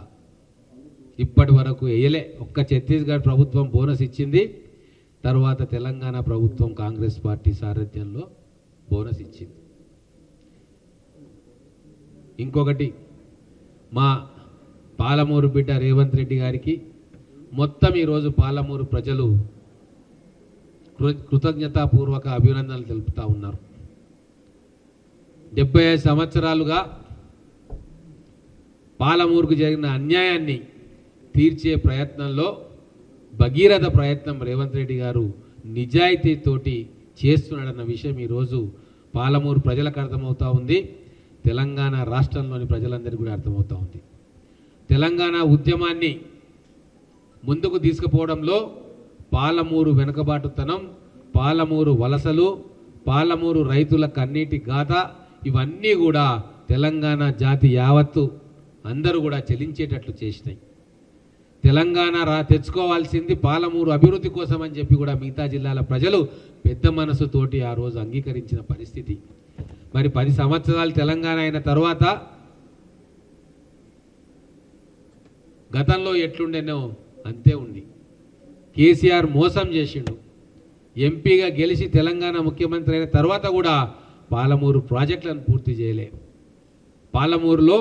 ఇప్పటి వరకు వేయలే. ఒక్క ఛత్తీస్గఢ్ ప్రభుత్వం బోనస్ ఇచ్చింది, తర్వాత తెలంగాణ ప్రభుత్వం కాంగ్రెస్ పార్టీ సారథ్యంలో బోనస్ ఇచ్చింది. ఇంకొకటి, మా పాలమూరు బిడ్డ రేవంత్ రెడ్డి గారికి మొత్తం ఈరోజు పాలమూరు ప్రజలు కృతజ్ఞతాపూర్వక అభినందనలు తెలుపుతూ ఉన్నారు. 75 సంవత్సరాలుగా పాలమూరుకు జరిగిన అన్యాయాన్ని తీర్చే ప్రయత్నంలో భగీరథ ప్రయత్నం రేవంత్ రెడ్డి గారు నిజాయితీతోటి చేస్తున్నాడన్న విషయం ఈరోజు పాలమూరు ప్రజలకు అర్థమవుతూ ఉంది, తెలంగాణ రాష్ట్రంలోని ప్రజలందరికీ కూడా అర్థమవుతూ ఉంది. తెలంగాణ ఉద్యమాన్ని ముందుకు తీసుకుపోవడంలో పాలమూరు వెనుకబాటుతనం, పాలమూరు వలసలు, పాలమూరు రైతుల కన్నీటి గాథ ఇవన్నీ కూడా తెలంగాణ జాతి యావత్తు అందరూ కూడా చెలించేటట్లు చేసినాయి. తెలంగాణ తెచ్చుకోవాల్సింది పాలమూరు అభివృద్ధి కోసం అని చెప్పి కూడా మిగతా జిల్లాల ప్రజలు పెద్ద మనసుతోటి ఆ రోజు అంగీకరించిన పరిస్థితి. మరి 10 సంవత్సరాలు తెలంగాణ అయిన తర్వాత గతంలో ఎట్లుండేనో అంతే ఉంది. కేసీఆర్ మోసం చేసిండు. ఎంపీగా గెలిచి తెలంగాణ ముఖ్యమంత్రి అయిన తర్వాత కూడా పాలమూరు ప్రాజెక్టులను పూర్తి చేయలే. పాలమూరులో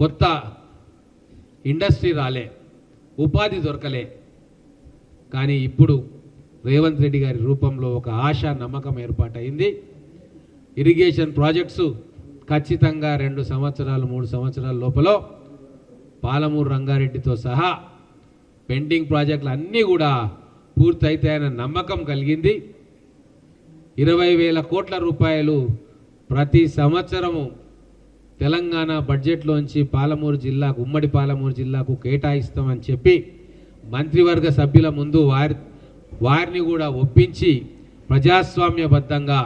కొత్త ఇండస్ట్రీ రాలే, ఉపాధి దొరకలే. కానీ ఇప్పుడు రేవంత్ రెడ్డి గారి రూపంలో ఒక ఆశ నమ్మకం ఏర్పాటైంది. ఇరిగేషన్ ప్రాజెక్ట్స్ ఖచ్చితంగా 2 సంవత్సరాలు 3 సంవత్సరాల లోపల పాలమూరు రంగారెడ్డితో సహా పెండింగ్ ప్రాజెక్టులు అన్నీ కూడా పూర్తయితాయన్న నమ్మకం కలిగింది. 20,000 కోట్ల రూపాయలు ప్రతి సంవత్సరము తెలంగాణ బడ్జెట్లోంచి పాలమూరు జిల్లాకు, ఉమ్మడి పాలమూరు జిల్లాకు కేటాయిస్తామని చెప్పి మంత్రివర్గ సభ్యుల ముందు వారిని కూడా ఒప్పించి ప్రజాస్వామ్యబద్ధంగా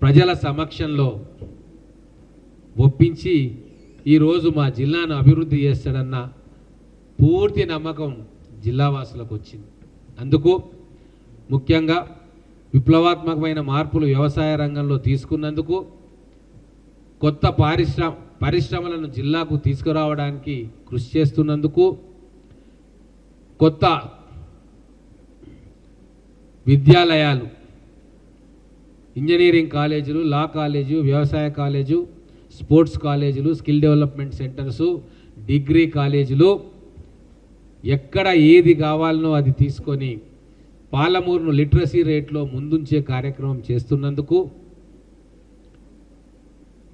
ప్రజల సమక్షంలో ఒప్పించి ఈరోజు మా జిల్లాను అభివృద్ధి చేస్తాడన్న పూర్తి నమ్మకం జిల్లావాసులకు వచ్చింది. అందుకు ముఖ్యంగా విప్లవాత్మకమైన మార్పులు వ్యవసాయ రంగంలో తీసుకున్నందుకు, కొత్త పరిశ్రమలను జిల్లాకు తీసుకురావడానికి కృషి చేస్తున్నందుకు, కొత్త విద్యాలయాలు, ఇంజనీరింగ్ కాలేజీలు, లా కాలేజు, వ్యవసాయ కాలేజు, స్పోర్ట్స్ కాలేజీలు, స్కిల్ డెవలప్మెంట్ సెంటర్సు, డిగ్రీ కాలేజీలు, ఎక్కడ ఏది కావాలనో అది తీసుకొని పాలమూరును లిటరసీ రేట్లో ముందుంచే కార్యక్రమం చేస్తున్నందుకు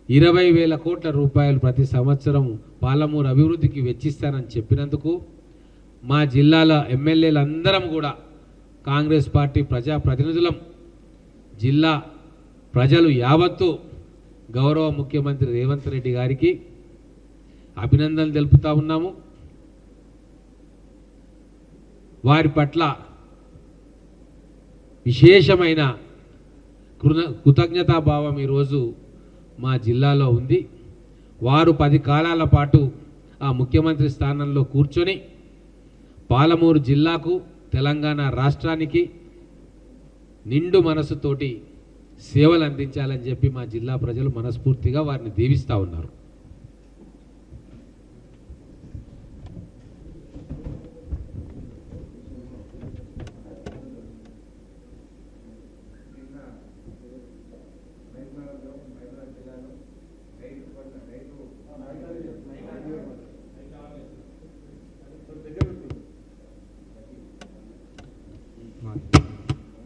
20,000 కోట్ల రూపాయలు ప్రతి సంవత్సరం పాలమూరు అభివృద్ధికి వెచ్చిస్తానని చెప్పినందుకు మా జిల్లాల ఎమ్మెల్యేలందరం కూడా కాంగ్రెస్ పార్టీ ప్రజాప్రతినిధులం, జిల్లా ప్రజలు యావత్తు గౌరవ ముఖ్యమంత్రి రేవంత్ రెడ్డి గారికి అభినందనలు తెలుపుతా ఉన్నాము. వారి పట్ల విశేషమైన కృతజ్ఞతాభావం ఈరోజు మా జిల్లాలో ఉంది. వారు 10 కాలాల పాటు ఆ ముఖ్యమంత్రి స్థానంలో కూర్చొని పాలమూరు జిల్లాకు, తెలంగాణ రాష్ట్రానికి నిండు మనసుతోటి సేవలు అందించాలని చెప్పి మా జిల్లా ప్రజలు మనస్ఫూర్తిగా వారిని దీవిస్తూ ఉన్నారు.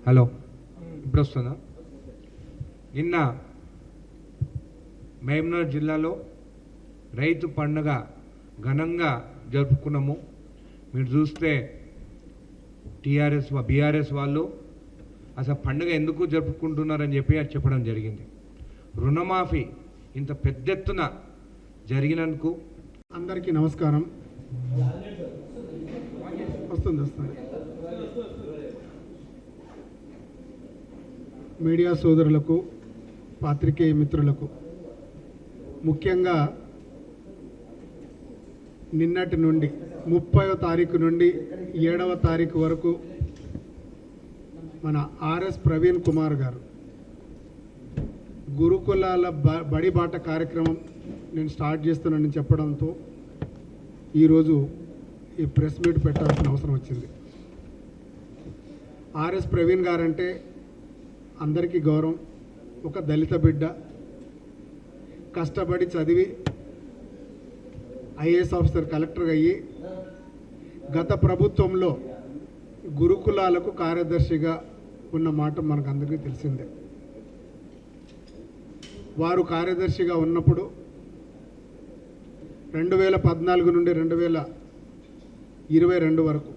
హలో, ఇప్పుడు వస్తుందా? నిన్న మహబూబ్నగర్ జిల్లాలో రైతు పండుగ ఘనంగా జరుపుకున్నాము. మీరు చూస్తే బీఆర్ఎస్ వాళ్ళు అసలు పండుగ ఎందుకు జరుపుకుంటున్నారని చెప్పి అది చెప్పడం జరిగింది. రుణమాఫీ ఇంత పెద్ద ఎత్తున జరిగినందుకు అందరికీ నమస్కారం. వస్తుంది. మీడియా సోదరులకు, పాత్రికేయ మిత్రులకు, ముఖ్యంగా నిన్నటి నుండి 30వ తారీఖు నుండి 7వ తారీఖు వరకు మన ఆర్ఎస్ ప్రవీణ్ కుమార్ గారు గురుకులాల బడి బాట కార్యక్రమం నేను స్టార్ట్ చేస్తున్నానని చెప్పడంతో ఈరోజు ఈ ప్రెస్ మీట్ పెట్టాల్సిన అవసరం వచ్చింది. ఆర్ఎస్ ప్రవీణ్ గారంటే అందరికీ గౌరవం. ఒక దళిత బిడ్డ, కష్టపడి చదివి ఐఏఎస్ ఆఫీసర్, కలెక్టర్గా అయ్యి గత ప్రభుత్వంలో గురుకులాలకు కార్యదర్శిగా ఉన్న మాట మనకు అందరికీ తెలిసిందే. వారు కార్యదర్శిగా ఉన్నప్పుడు 2014 నుండి 2022 వరకు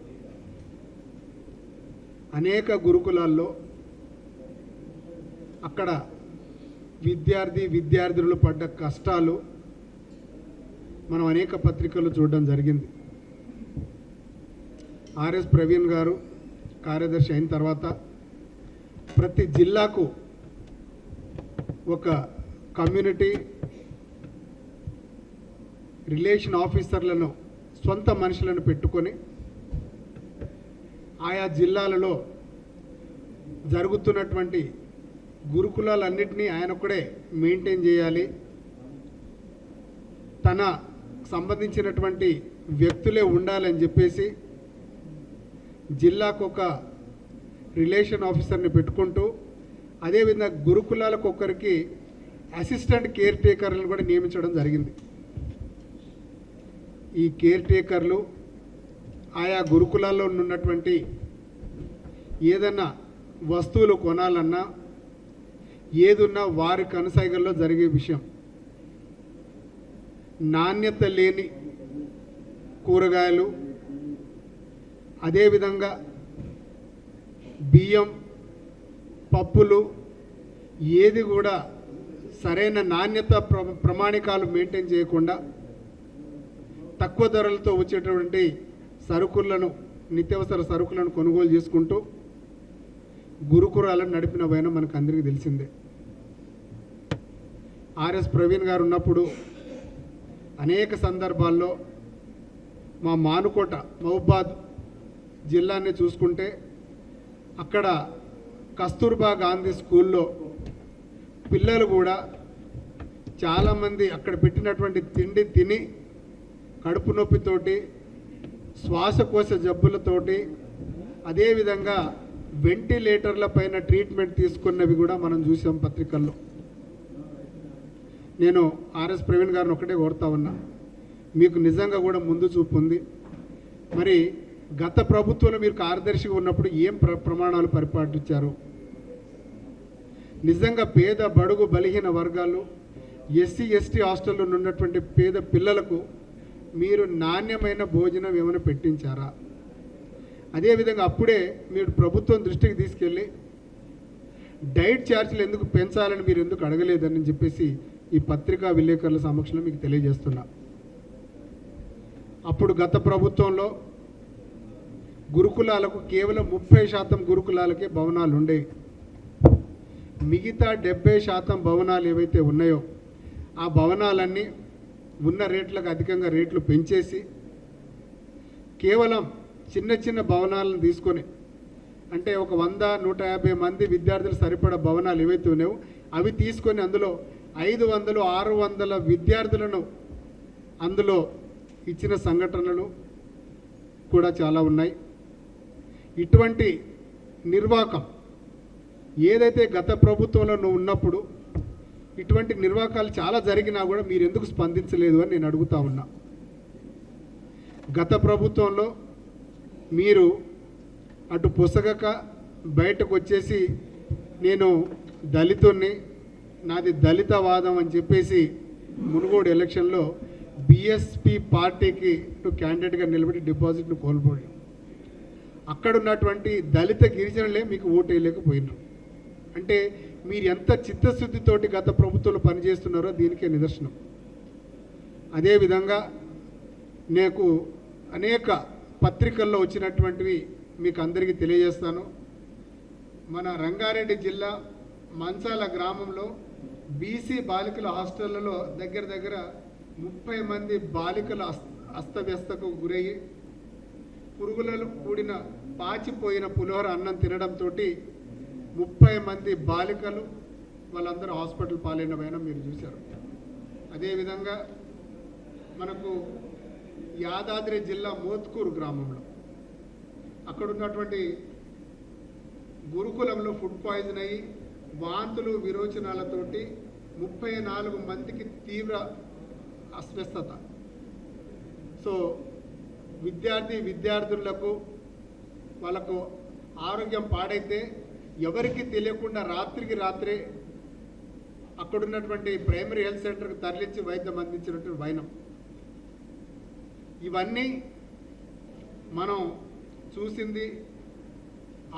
అనేక గురుకులాల్లో అక్కడ విద్యార్థులు పడ్డ కష్టాలు మనం అనేక పత్రికల్లో చూడడం జరిగింది. ఆర్ఎస్ ప్రవీణ్ గారు కార్యదర్శి అయిన తర్వాత ప్రతి జిల్లాకు ఒక కమ్యూనిటీ రిలేషన్ ఆఫీసర్లను, సొంత మనుషులను పెట్టుకొని ఆయా జిల్లాలలో జరుగుతున్నటువంటి గురుకులాలన్నింటినీ ఆయన ఒక్కడే మెయింటైన్ చేయాలి, తన సంబంధించినటువంటి వ్యక్తులే ఉండాలని చెప్పేసి జిల్లాకు ఒక రిలేషన్ ఆఫీసర్ని పెట్టుకుంటూ, అదేవిధంగా గురుకులాలకు ఒకరికి అసిస్టెంట్ కేర్ టేకర్లను కూడా నియమించడం జరిగింది. ఈ కేర్ టేకర్లు ఆయా గురుకులాల్లో ఉన్నటువంటి ఏదన్నా వస్తువులు కొనాలన్నా, ఏదున్నా వారి కనుసైగల్లో జరిగే విషయం. నాణ్యత లేని కూరగాయలు, అదేవిధంగా బియ్యం, పప్పులు ఏది కూడా సరైన నాణ్యత ప్రమాణికాలు మెయింటైన్ చేయకుండా తక్కువ ధరలతో వచ్చేటువంటి సరుకులను, నిత్యావసర సరుకులను కొనుగోలు చేసుకుంటూ గురుకులాలను నడిపిన వైన మనకు అందరికీ తెలిసిందే. ఆర్ఎస్ ప్రవీణ్ గారు ఉన్నప్పుడు అనేక సందర్భాల్లో మా మానుకోట, మహబూబాద్ జిల్లాని చూసుకుంటే అక్కడ కస్తూర్బా గాంధీ స్కూల్లో పిల్లలు కూడా చాలామంది అక్కడ పెట్టినటువంటి తిండి తిని కడుపు నొప్పితోటి, శ్వాసకోశ జబ్బులతోటి, అదేవిధంగా వెంటిలేటర్ల పైన ట్రీట్మెంట్ తీసుకున్నవి కూడా మనం చూసాం పత్రికల్లో. నేను ఆర్ఎస్ ప్రవీణ్ గారిని ఒకటే కోరుతా ఉన్నా, మీకు నిజంగా కూడా ముందు చూపు ఉంది. మరి గత ప్రభుత్వంలో మీరు కార్యదర్శిగా ఉన్నప్పుడు ఏం ప్రమాణాలు పరిపాటించారు? నిజంగా పేద, బడుగు, బలహీన వర్గాలు, ఎస్సీ ఎస్టీ హాస్టల్లో ఉన్నటువంటి పేద పిల్లలకు మీరు నాణ్యమైన భోజనం ఏమైనా పెట్టించారా? అదేవిధంగా అప్పుడే మీరు ప్రభుత్వం దృష్టికి తీసుకెళ్ళి డైట్ ఛార్జీలు ఎందుకు పెంచాలని మీరు ఎందుకు అడగలేదని చెప్పేసి ఈ పత్రికా విలేకరుల సమక్షంలో మీకు తెలియజేస్తున్నా. అప్పుడు గత ప్రభుత్వంలో గురుకులాలకు కేవలం 30% గురుకులాలకే భవనాలు ఉండేవి. మిగతా 70% భవనాలు ఏవైతే ఉన్నాయో ఆ భవనాలన్నీ ఉన్న రేట్లకు అధికంగా రేట్లు పెంచేసి కేవలం చిన్న చిన్న భవనాలను తీసుకొని, అంటే ఒక 100-150 మంది విద్యార్థులు సరిపడా భవనాలు ఏవైతే ఉన్నాయో అవి తీసుకొని అందులో 500-600 విద్యార్థులను అందులో ఇచ్చిన సంఘటనలు కూడా చాలా ఉన్నాయి. ఇటువంటి నిర్వాకం ఏదైతే గత ప్రభుత్వంలో నువ్వు ఉన్నప్పుడు ఇటువంటి నిర్వాకాలు చాలా జరిగినా కూడా మీరు ఎందుకు స్పందించలేదు అని నేను అడుగుతా ఉన్నా. గత ప్రభుత్వంలో మీరు అటు పొసగక బయటకు వచ్చేసి నేను దళితుణ్ణి, నాది దళితవాదం అని చెప్పేసి మునుగోడు ఎలక్షన్లో బీఎస్పీ పార్టీకి క్యాండిడేట్గా నిలబడి డిపాజిట్ను కోల్పోయాడు. అక్కడ ఉన్నటువంటి దళిత గిరిజనులే మీకు ఓటు వేయలేకపోయినారు. అంటే మీరు ఎంత చిత్తశుద్ధితోటి గత ప్రభుత్వంలో పనిచేస్తున్నారో దీనికే నిదర్శనం. అదేవిధంగా నాకు అనేక పత్రికల్లో వచ్చినటువంటివి మీకు అందరికీ తెలియజేస్తాను. మన రంగారెడ్డి జిల్లా మంచాల గ్రామంలో బీసీ బాలికల హాస్టళ్లలో దగ్గర దగ్గర 30 మంది బాలికల అస్తవ్యస్తకు గురయ్యి పురుగులలో కూడిన పాచిపోయిన పులిహోర అన్నం తినడంతో 30 మంది బాలికలు వాళ్ళందరూ హాస్పిటల్ పాలైన పైన మీరు చూశారు. అదేవిధంగా మనకు యాదాద్రి జిల్లా మోత్కూరు గ్రామంలో అక్కడ ఉన్నటువంటి గురుకులంలో ఫుడ్ పాయిజన్ అయ్యి వాంతులు విరోచనాలతోటి 34 మందికి తీవ్ర అస్వస్థత. సో విద్యార్థులకు వాళ్ళకు ఆరోగ్యం పాడైతే ఎవరికి తెలియకుండా రాత్రికి రాత్రే అక్కడున్నటువంటి ప్రైమరీ హెల్త్ సెంటర్కి తరలించి వైద్యం అందించినటువంటి వైనం. ఇవన్నీ మనం చూసింది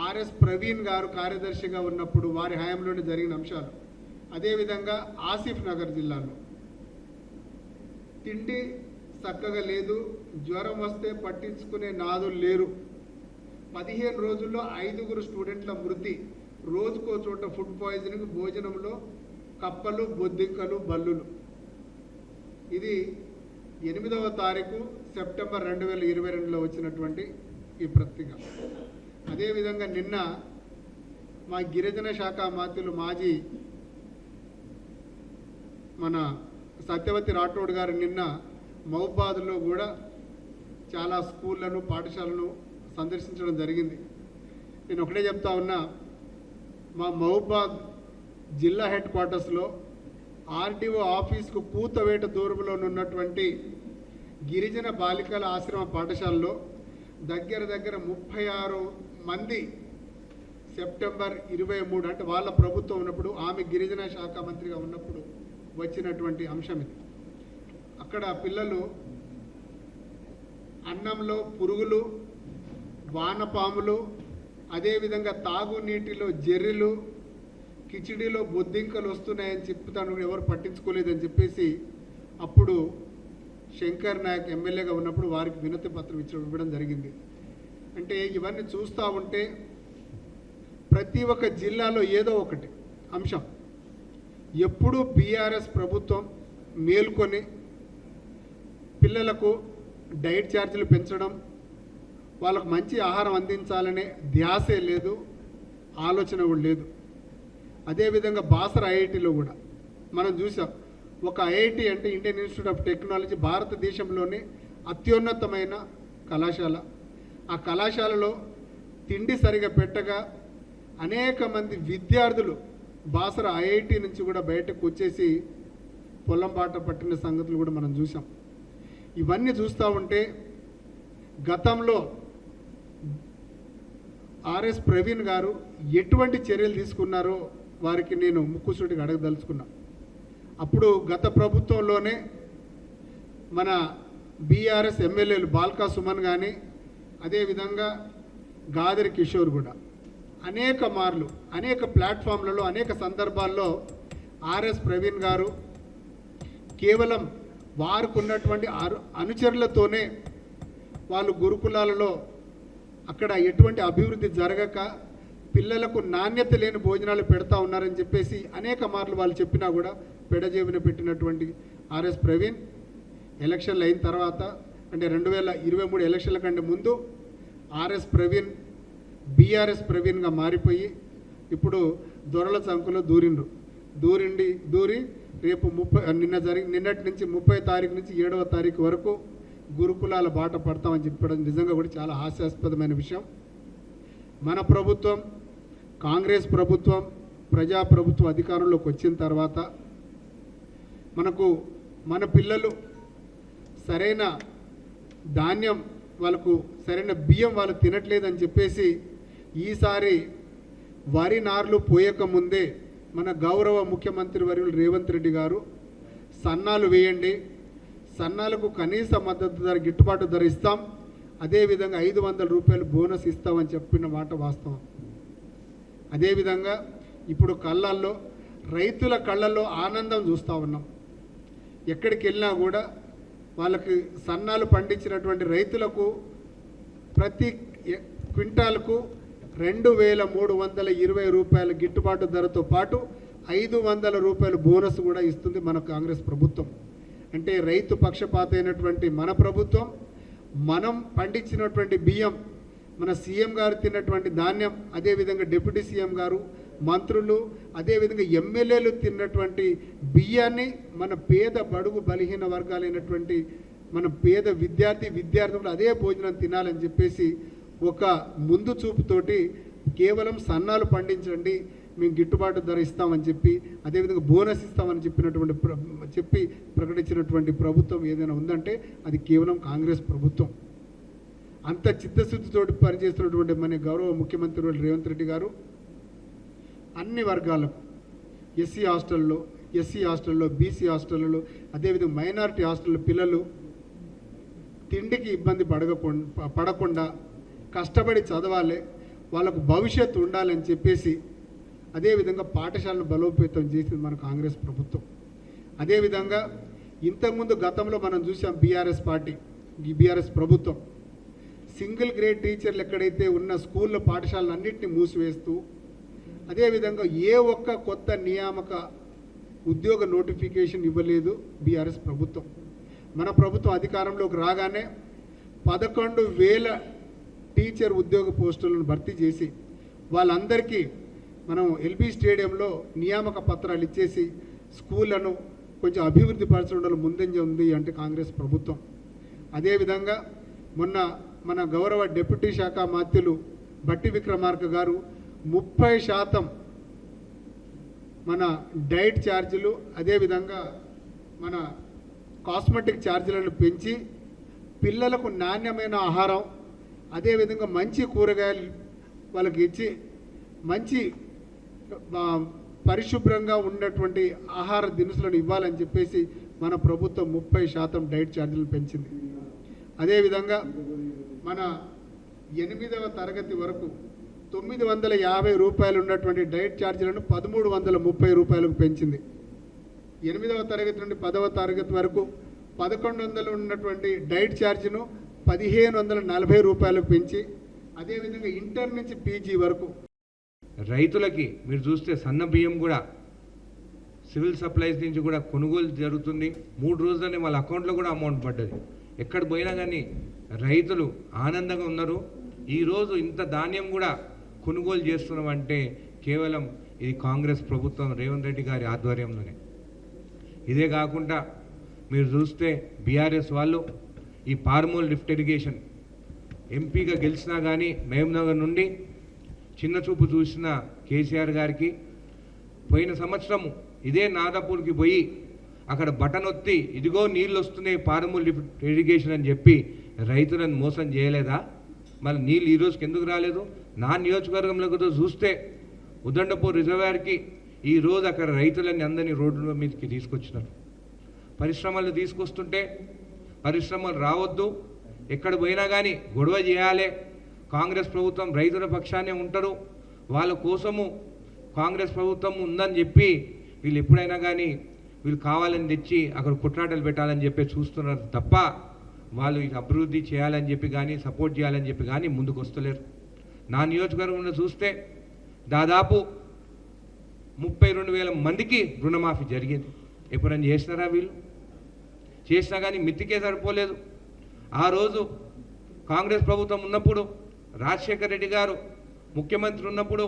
ఆర్ఎస్ ప్రవీణ్ గారు కార్యదర్శిగా ఉన్నప్పుడు వారి హయాంలోనే జరిగిన అంశాలు. అదేవిధంగా ఆసిఫ్ నగర్ జిల్లాలో తిండి చక్కగా లేదు, జ్వరం వస్తే పట్టించుకునే నాదులు లేరు. 15 రోజుల్లో 5 స్టూడెంట్ల మృతి. రోజుకో చోట ఫుడ్ పాయిజనింగ్, భోజనంలో కప్పలు, బొద్దింకలు, బల్లులు. ఇది 8వ తారీఖు సెప్టెంబర్ 2022లో వచ్చినటువంటి ఈ పత్రిక. అదేవిధంగా నిన్న మా గిరిజన శాఖ మంత్రులు మాజీ మన సత్యవతి రాఠోడ్ గారు నిన్న మహబూబాద్లో కూడా చాలా స్కూళ్ళను, పాఠశాలను సందర్శించడం జరిగింది. నేను ఒకటే చెప్తా ఉన్నా, మా మహబూబాద్ జిల్లా హెడ్ క్వార్టర్స్లో ఆర్డీఓ ఆఫీస్కు కూతవేట దూరంలో ఉన్నటువంటి గిరిజన బాలికల ఆశ్రమ పాఠశాలలో దగ్గర దగ్గర 36 మంది సెప్టెంబర్ 23 అంటే వాళ్ళ ప్రభుత్వం ఉన్నప్పుడు, ఆమె గిరిజన శాఖ మంత్రిగా ఉన్నప్పుడు వచ్చినటువంటి అంశం ఇది. అక్కడ పిల్లలు అన్నంలో పురుగులు, వానపాములు, అదేవిధంగా తాగునీటిలో జెర్రీలు, కిచిడీలో బొద్దింకలు వస్తున్నాయని చెప్తాను, ఎవరు పట్టించుకోలేదని చెప్పేసి అప్పుడు శంకర్ నాయక్ ఎమ్మెల్యేగా ఉన్నప్పుడు వారికి వినతి పత్రం ఇవ్వడం జరిగింది. అంటే ఇవన్నీ చూస్తూ ఉంటే ప్రతి ఒక్క జిల్లాలో ఏదో ఒకటి అంశం. ఎప్పుడూ బీఆర్ఎస్ ప్రభుత్వం మేల్కొని పిల్లలకు డైట్ ఛార్జీలు పెంచడం, వాళ్ళకు మంచి ఆహారం అందించాలనే ధ్యాసే లేదు, ఆలోచన కూడా లేదు. అదేవిధంగా బాసర ఐఐటిలో కూడా మనం చూసాం. ఒక ఐఐటి అంటే ఇండియన్ ఇన్స్టిట్యూట్ ఆఫ్ టెక్నాలజీ భారతదేశంలోనే అత్యున్నతమైన కళాశాల. ఆ కళాశాలలో తిండి సరిగా పెట్టగా అనేక మంది విద్యార్థులు బాసర ఐఐటి నుంచి కూడా బయటకు వచ్చేసి పొలం బాట పట్టిన సంగతులు కూడా మనం చూసాం. ఇవన్నీ చూస్తూ ఉంటే గతంలో ఆర్ఎస్ ప్రవీణ్ గారు ఎటువంటి చర్యలు తీసుకున్నారో వారికి నేను ముక్కుసూటిగా అడగదలుచుకున్నా. అప్పుడు గత ప్రభుత్వంలోనే మన బీఆర్ఎస్ ఎమ్మెల్యేలు బాల్కా సుమన్ కానీ, అదేవిధంగా గాదిరి కిషోర్ కూడా అనేక మార్లు అనేక ప్లాట్ఫామ్లలో అనేక సందర్భాల్లో ఆర్ఎస్ ప్రవీణ్ గారు కేవలం వారికి ఉన్నటువంటి అనుచరులతోనే వాళ్ళు గురుకులాలలో అక్కడ ఎటువంటి అభివృద్ధి జరగక పిల్లలకు నాణ్యత లేని భోజనాలు పెడతా ఉన్నారని చెప్పేసి అనేక మార్లు వాళ్ళు చెప్పినా కూడా పెడజేవిన పెట్టినటువంటి ఆర్ఎస్ ప్రవీణ్ ఎలక్షన్లు అయిన తర్వాత అంటే 2023 ఎలక్షన్ల కంటే ముందు ఆర్ఎస్ ప్రవీణ్ బీఆర్ఎస్ ప్రవీణ్గా మారిపోయి ఇప్పుడు దొరల చంకులో దూరి రేపు నిన్నటి నుంచి 30 తారీఖు నుంచి 7వ తారీఖు వరకు గురుకులాల బాట పడతామని చెప్పడం నిజంగా కూడా చాలా హాస్యాస్పదమైన విషయం. మన ప్రభుత్వం, కాంగ్రెస్ ప్రభుత్వం, ప్రజాప్రభుత్వం అధికారంలోకి వచ్చిన తర్వాత మనకు మన పిల్లలు సరైన ధాన్యం, వాళ్ళకు సరైన బియ్యం వాళ్ళు తినట్లేదని చెప్పేసి ఈసారి వరి నార్లు పోయక ముందే మన గౌరవ ముఖ్యమంత్రి వర్యులు రేవంత్ రెడ్డి గారు సన్నాలు వేయండి, సన్నాలకు కనీస మద్దతు ధర, గిట్టుబాటు ధర ఇస్తాం, అదేవిధంగా 500 రూపాయలు బోనస్ ఇస్తామని చెప్పిన మాట వాస్తవం. అదేవిధంగా ఇప్పుడు కళ్ళల్లో రైతుల కళ్ళల్లో ఆనందం చూస్తూ ఉన్నాం. ఎక్కడికి వెళ్ళినా కూడా వాళ్ళకి సన్నాలు పండించినటువంటి రైతులకు ప్రతి క్వింటాల్కు 2320 రూపాయల గిట్టుబాటు ధరతో పాటు 500 రూపాయల బోనస్ కూడా ఇస్తుంది మన కాంగ్రెస్ ప్రభుత్వం. అంటే రైతు పక్షపాత అయినటువంటి మన ప్రభుత్వం, మనం పండించినటువంటి బియ్యం, మన సీఎం గారు తిన్నటువంటి ధాన్యం, అదేవిధంగా డిప్యూటీ సీఎం గారు, మంత్రులు, అదేవిధంగా ఎమ్మెల్యేలు తిన్నటువంటి బియ్యాన్ని మన పేద బడుగు బలహీన వర్గాలైనటువంటి మన పేద విద్యార్థులు అదే భోజనం తినాలని చెప్పేసి ఒక ముందు చూపుతోటి కేవలం సన్నాలు పండించండి, మేము గిట్టుబాటు ధర ఇస్తామని చెప్పి, అదేవిధంగా బోనస్ ఇస్తామని చెప్పి ప్రకటించినటువంటి ప్రభుత్వం ఏదైనా ఉందంటే అది కేవలం కాంగ్రెస్ ప్రభుత్వం. అంత చిత్తశుద్ధితోటి పనిచేస్తున్నటువంటి మన గౌరవ ముఖ్యమంత్రి రేవంత్ రెడ్డి గారు అన్ని వర్గాలకు ఎస్సీ హాస్టల్లో బీసీ హాస్టల్లో అదేవిధంగా మైనారిటీ హాస్టల్లో పిల్లలు తిండికి ఇబ్బంది పడకుండా కష్టపడి చదవాలి, వాళ్ళకు భవిష్యత్తు ఉండాలని చెప్పేసి అదేవిధంగా పాఠశాలను బలోపేతం చేసింది మన కాంగ్రెస్ ప్రభుత్వం. అదేవిధంగా ఇంతకుముందు గతంలో మనం చూసాం బీఆర్ఎస్ ప్రభుత్వం సింగిల్ గ్రేడ్ టీచర్లు ఎక్కడైతే ఉన్న స్కూళ్ళ పాఠశాలను అన్నింటినీ మూసివేస్తూ, అదేవిధంగా ఏ ఒక్క కొత్త నియామక ఉద్యోగ నోటిఫికేషన్ ఇవ్వలేదు బీఆర్ఎస్ ప్రభుత్వం. మన ప్రభుత్వం అధికారంలోకి రాగానే 11,000 టీచర్ ఉద్యోగ పోస్టులను భర్తీ చేసి వాళ్ళందరికీ మనం ఎల్బీ స్టేడియంలో నియామక పత్రాలు ఇచ్చేసి స్కూళ్లను కొంచెం అభివృద్ధి పరచడంలో ముందంజ ఉంది అంటే కాంగ్రెస్ ప్రభుత్వం. అదేవిధంగా మొన్న మన గౌరవ డిప్యూటీ శాఖ మంత్రులు బట్టి విక్రమార్క గారు 30% మన డైట్ ఛార్జీలు, అదేవిధంగా మన కాస్మెటిక్ ఛార్జీలను పెంచి పిల్లలకు నాణ్యమైన ఆహారం, అదేవిధంగా మంచి కూరగాయలు వాళ్ళకి ఇచ్చి మంచి పరిశుభ్రంగా ఉన్నటువంటి ఆహార దినుసులను ఇవ్వాలని చెప్పేసి మన ప్రభుత్వం 30% డైట్ ఛార్జీలు పెంచింది. అదేవిధంగా మన 8వ తరగతి వరకు 950 రూపాయలు ఉన్నటువంటి డైట్ ఛార్జీలను 1330 రూపాయలకు పెంచింది. 8వ తరగతి నుండి 10వ తరగతి వరకు 1100 ఉన్నటువంటి డైట్ ఛార్జీను 1540 రూపాయలకు పెంచి, అదేవిధంగా ఇంటర్ నుంచి పీజీ వరకు రైతులకి మీరు చూస్తే సన్న బియ్యం కూడా సివిల్ సప్లైస్ నుంచి కూడా కొనుగోలు జరుగుతుంది. 3 రోజులనే వాళ్ళ అకౌంట్లో కూడా అమౌంట్ పడ్డది. ఎక్కడ పోయినా కానీ రైతులు ఆనందంగా ఉన్నారు. ఈరోజు ఇంత ధాన్యం కూడా కొనుగోలు చేస్తున్నామంటే కేవలం ఇది కాంగ్రెస్ ప్రభుత్వం రేవంత్ రెడ్డి గారి ఆధ్వర్యంలోనే. ఇదే కాకుండా మీరు చూస్తే బీఆర్ఎస్ వాళ్ళు ఈ పార్మోల్ లిఫ్ట్ ఇరిగేషన్ ఎంపీగా గెలిచినా కానీ మహబూబ్నగర్ నుండి చిన్న చూపు చూసిన కేసీఆర్ గారికి పోయిన సంవత్సరము ఇదే నాదాపూర్కి పోయి అక్కడ బటన్ ఒత్తి ఇదిగో నీళ్ళు వస్తున్నాయి పార్మోల్ లిఫ్ట్ ఇరిగేషన్ అని చెప్పి రైతులను మోసం చేయలేదా? మళ్ళీ నీళ్ళు ఈ రోజుకి ఎందుకు రాలేదు? నా నియోజకవర్గంలో కూడా చూస్తే ఉదండపూర్ రిజర్వాయర్కి ఈరోజు అక్కడ రైతులని అందరినీ రోడ్ల మీదకి తీసుకొచ్చినారు. పరిశ్రమలు తీసుకొస్తుంటే పరిశ్రమలు రావద్దు, ఎక్కడ పోయినా కానీ గొడవ చేయాలి, కాంగ్రెస్ ప్రభుత్వం రైతుల పక్షానే ఉంటారు, వాళ్ళ కోసము కాంగ్రెస్ ప్రభుత్వం ఉందని చెప్పి వీళ్ళు ఎప్పుడైనా కానీ వీళ్ళు కావాలని తెచ్చి అక్కడ కుట్రాటలు పెట్టాలని చెప్పి చూస్తున్నారు తప్ప వాళ్ళు అభివృద్ధి చేయాలని చెప్పి కానీ సపోర్ట్ చేయాలని చెప్పి కానీ ముందుకు వస్తలేరు. నా నియోజకవర్గంలో చూస్తే దాదాపు 32,000 మందికి రుణమాఫీ జరిగింది. ఎప్పుడైనా చేసినారా? వీళ్ళు చేసినా కానీ మిత్తికే సరిపోలేదు. ఆ రోజు కాంగ్రెస్ ప్రభుత్వం ఉన్నప్పుడు రాజశేఖర్ రెడ్డి గారు ముఖ్యమంత్రి ఉన్నప్పుడు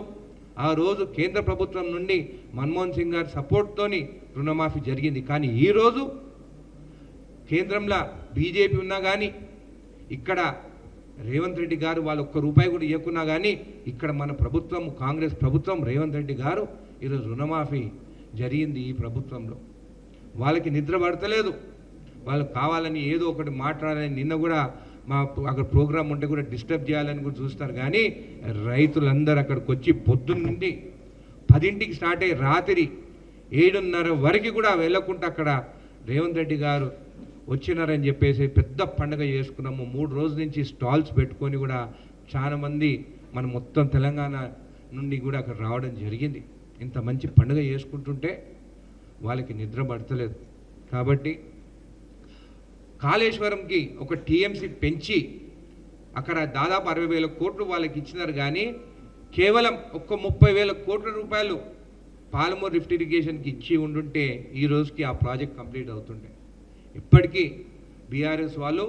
ఆ రోజు కేంద్ర ప్రభుత్వం నుండి మన్మోహన్ సింగ్ గారి సపోర్ట్తోని రుణమాఫీ జరిగింది. కానీ ఈరోజు కేంద్రంలో బీజేపీ ఉన్నా కానీ ఇక్కడ రేవంత్ రెడ్డి గారు వాళ్ళు ₹1 కూడా ఇవ్వకున్నా కానీ ఇక్కడ మన ప్రభుత్వం కాంగ్రెస్ ప్రభుత్వం రేవంత్ రెడ్డి గారు ఈరోజు రుణమాఫీ జరిగింది ఈ ప్రభుత్వంలో. వాళ్ళకి నిద్ర పడతలేదు, వాళ్ళు కావాలని ఏదో ఒకటి మాట్లాడాలని నిన్న కూడా మా అక్కడ ప్రోగ్రాం ఉంటే కూడా డిస్టర్బ్ చేయాలని కూడా చూస్తారు. కానీ రైతులందరూ అక్కడికి వచ్చి పొద్దున్న నుండి 10ంటికి స్టార్ట్ అయ్యి రాత్రి 7:30 వరకు కూడా వెళ్ళకుండా అక్కడ రేవంత్ రెడ్డి గారు వచ్చినారని చెప్పేసి పెద్ద పండుగ చేసుకున్నాము. 3 రోజుల నుంచి స్టాల్స్ పెట్టుకొని కూడా చాలామంది మన మొత్తం తెలంగాణ నుండి కూడా అక్కడ రావడం జరిగింది. ఇంత మంచి పండుగ చేసుకుంటుంటే వాళ్ళకి నిద్ర పడతలేదు. కాబట్టి కాళేశ్వరంకి ఒక టీఎంసీ పెంచి అక్కడ దాదాపు 60,000 కోట్లు వాళ్ళకి ఇచ్చినారు. కానీ కేవలం ఒక్క 30,000 కోట్ల రూపాయలు పాలమూరు లిఫ్ట్ ఇరిగేషన్కి ఇచ్చి ఉండుంటే ఈ రోజుకి ఆ ప్రాజెక్ట్ కంప్లీట్ అవుతుండే. ఇప్పటికీ బీఆర్ఎస్ వాళ్ళు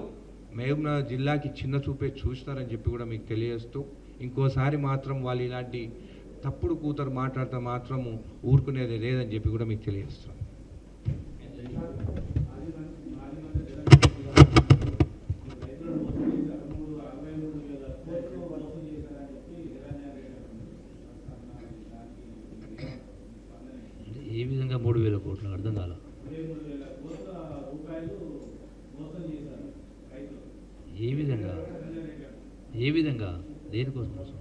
మహబూబ్నగర్ జిల్లాకి చిన్న చూపే చూస్తారని చెప్పి కూడా మీకు తెలియజేస్తూ, ఇంకోసారి మాత్రం వాళ్ళు ఇలాంటి తప్పుడు కూతురు మాట్లాడితే మాత్రము ఊరుకునేది లేదని చెప్పి కూడా మీకు తెలియజేస్తాం. ఏ విధంగా 3,000 కోట్లు అర్థం కాల? ఏ విధంగా దేనికోసం మోసం?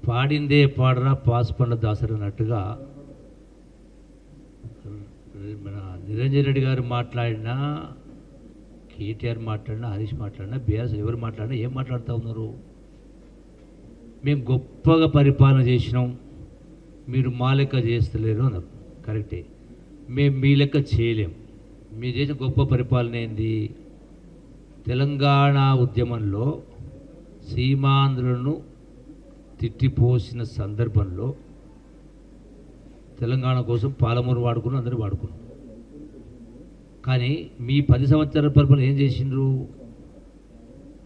పాడిందే పాడరా పాస్ పండ్ల దాసరి అన్నట్టుగా మన నిరంజన్ రెడ్డి గారు మాట్లాడినా, కేటీఆర్ మాట్లాడినా, హరీష్ మాట్లాడినా, బీఆర్ఎస్ ఎవరు మాట్లాడినా ఏం మాట్లాడుతూ ఉన్నారు? మేము గొప్పగా పరిపాలన చేసినాం, మీరు మా లెక్క చేస్తలేరు అన్నారు. కరెక్టే, మేము మీ లెక్క చేయలేం. మీరు చేసిన గొప్ప పరిపాలన ఏంది? తెలంగాణ ఉద్యమంలో సీమాంధ్రులను తిట్టిపోసిన సందర్భంలో తెలంగాణ కోసం పాలమూరు వాడుకున్నాం, అందరూ వాడుకున్నాం. కానీ మీ 10 సంవత్సరాల పరిపాలన ఏం చేసిండ్రు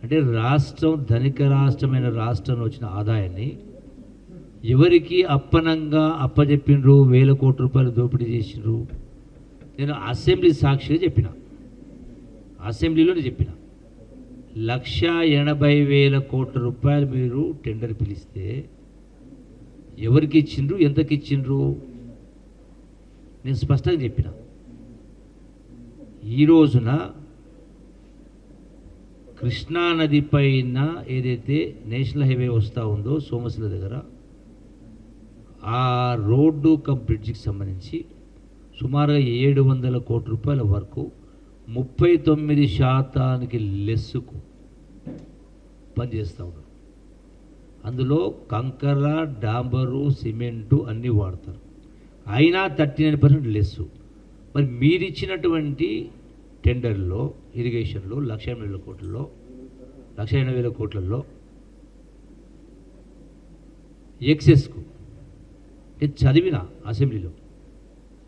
అంటే, రాష్ట్రం ధనిక రాష్ట్రమైన రాష్ట్రంలో వచ్చిన ఆదాయాన్ని ఎవరికి అప్పనంగా అప్పచెప్పిండ్రు? 1,000 కోట్ల రూపాయలు దోపిడీ చేసిండ్రు. నేను అసెంబ్లీ సాక్షిగా చెప్పిన, అసెంబ్లీలోనే చెప్పిన, 1,80,000 కోట్ల రూపాయలు మీరు టెండర్ పిలిస్తే ఎవరికి ఇచ్చిండ్రు, ఎంతకి ఇచ్చిండ్రు? నేను స్పష్టంగా చెప్పిన. ఈ రోజున కృష్ణానది పైన ఏదైతే నేషనల్ హైవే వస్తూ ఉందో సోమశిల దగ్గర, ఆ రోడ్డు కమ్ బ్రిడ్జికి సంబంధించి సుమారుగా 700 కోట్ల రూపాయల వరకు 39% లెస్సుకు పనిచేస్తూ ఉన్నారు. అందులో కంకర, డాంబరు, సిమెంటు అన్నీ వాడతారు. అయినా 39% లెస్సు. మరి మీరిచ్చినటువంటి టెండర్లో ఇరిగేషన్లో 1,80,000 కోట్లలో 1,80,000 కోట్లలో ఎక్సెస్కు నేను చదివిన అసెంబ్లీలో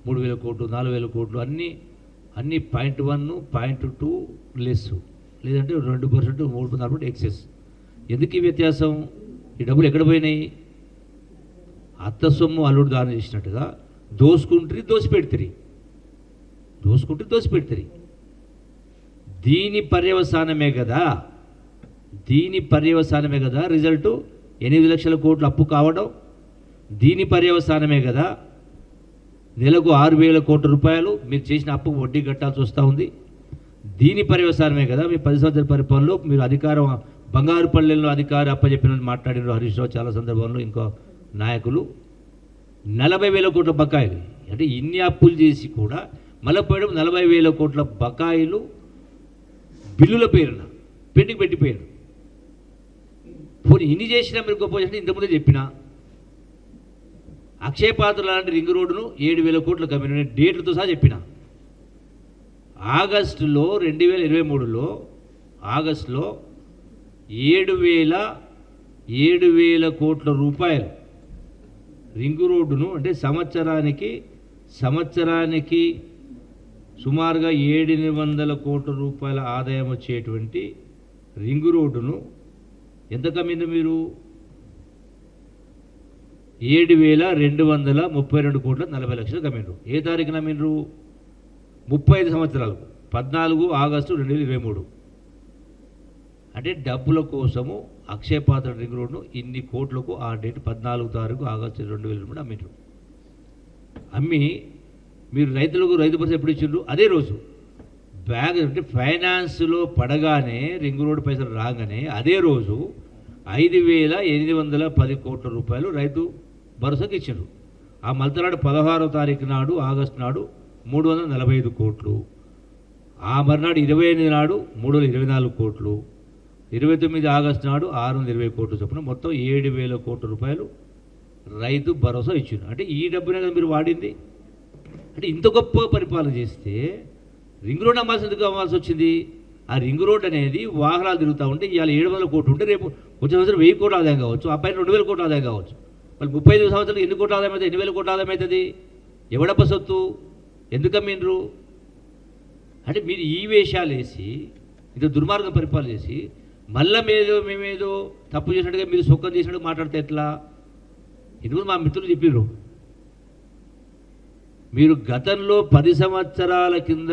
3,000 కోట్లు, 4,000 కోట్లు అన్నీ .1, .2 లెస్సు, లేదంటే 2%, 3% ఎక్సెస్. ఎందుకు ఈ వ్యత్యాసం? ఈ డబ్బులు ఎక్కడ పోయినాయి? అత్త సొమ్ము అల్లుడు దానం చేసినట్టుగా దోసుకుంటారు, దోసిపెడతారు. దీని పర్యవసానమే కదా రిజల్ట్ 8 లక్షల కోట్లు అప్పు కావడం. దీని పర్యవసానమే కదా నెలకు 6,000 కోట్ల రూపాయలు మీరు చేసిన అప్పుకు వడ్డీ కట్టాల్సి వస్తూ ఉంది. దీని పర్యవసానమే కదా మీ 10 సంవత్సరాల పరిపాలనలో మీరు అధికారం బంగారు పల్లెల్లో అధికారం అప్పచెప్పిన మాట్లాడినారు హరీష్ రావు చాలా సందర్భంలో, ఇంకో నాయకులు. 40,000 కోట్ల బకాయిలు, అంటే ఇన్ని అప్పులు చేసి కూడా మళ్ళీ పోయడం 40,000 కోట్ల బకాయిలు బిల్లుల పేరున పెండింగ్ పెట్టిపోయారు. పోనీ ఇన్ని చేసినా మీరు గొప్ప చేసిన ఇంతకుముందే చెప్పిన అక్షయ పాత్ర లాంటి రింగ్ రోడ్డును 7,000 కోట్ల కమ్మిన డేట్లతో సహా చెప్పిన. ఆగస్టులో 2023లో ఆగస్టులో 7,000 కోట్ల రూపాయలు రింగు రోడ్డును, అంటే సంవత్సరానికి సుమారుగా 700 కోట్ల రూపాయల ఆదాయం వచ్చేటువంటి రింగు రోడ్డును ఎంత కమ్మింది మీరు? 7,232 కోట్ల 40 లక్షలు కమ్మిండ్రు. ఏ తారీఖున కమ్మిండ్రు? 35 సంవత్సరాలకు 14 ఆగస్టు 2023. అంటే డబ్బుల కోసము అక్షయ పాత్ర రింగ్ రోడ్ను ఇన్ని కోట్లకు ఆ డేట్ 14 తారీఖు ఆగస్టు 2023 అమ్మిండ్రు. అమ్మి మీరు రైతులకు రైతు భరోసా ఎప్పుడు ఇచ్చిండ్రు? అదే రోజు బ్యాగ్, అంటే ఫైనాన్స్లో పడగానే రింగ్ రోడ్డు పైసలు రాగానే అదే రోజు 5,810 కోట్ల రూపాయలు రైతు భరోసాకి ఇచ్చిండ్రు. ఆ మలతనాడు 16వ తారీఖు నాడు ఆగస్టు నాడు 345 కోట్లు, ఆ మర్నాడు 28 నాడు 324 కోట్లు, 29 ఆగస్టు నాడు 620 కోట్లు చొప్పున మొత్తం 7,000 కోట్ల రూపాయలు రైతు భరోసా ఇచ్చింది. అంటే ఈ డబ్బునే కదా మీరు వాడింది. అంటే ఇంత గొప్ప పరిపాలన చేస్తే రింగ్ రోడ్ అమ్మాల్సి వచ్చింది. ఆ రింగ్ రోడ్ అనేది వాహనాలు తిరుగుతూ ఉంటే ఇవాళ 700 కోట్లు ఉంటే రేపు వచ్చే సంవత్సరం 1000 కోట్ల ఆదాయం కావచ్చు, ఆ పైన 2000 కోట్ల ఆదాయం కావచ్చు. మళ్ళీ 35 సంవత్సరాలు ఎన్ని కోట్ల ఆదాయం అవుతుంది? 8,000 కోట్ల ఆదాయం అవుతుంది. ఎవడప్ప సొత్తు? ఎందుకమ్మిండ్రు? అంటే మీరు ఈ వేషాలు వేసి ఇంత దుర్మార్గం పరిపాలన చేసి మళ్ళీ మేమేదో తప్పు చేసినట్టుగా మీరు సొక్కం చేసినట్టు మాట్లాడితే ఎట్లా? ఇందుకు మా మిత్రులు చెప్పిర్రు, మీరు గతంలో 10 సంవత్సరాల కింద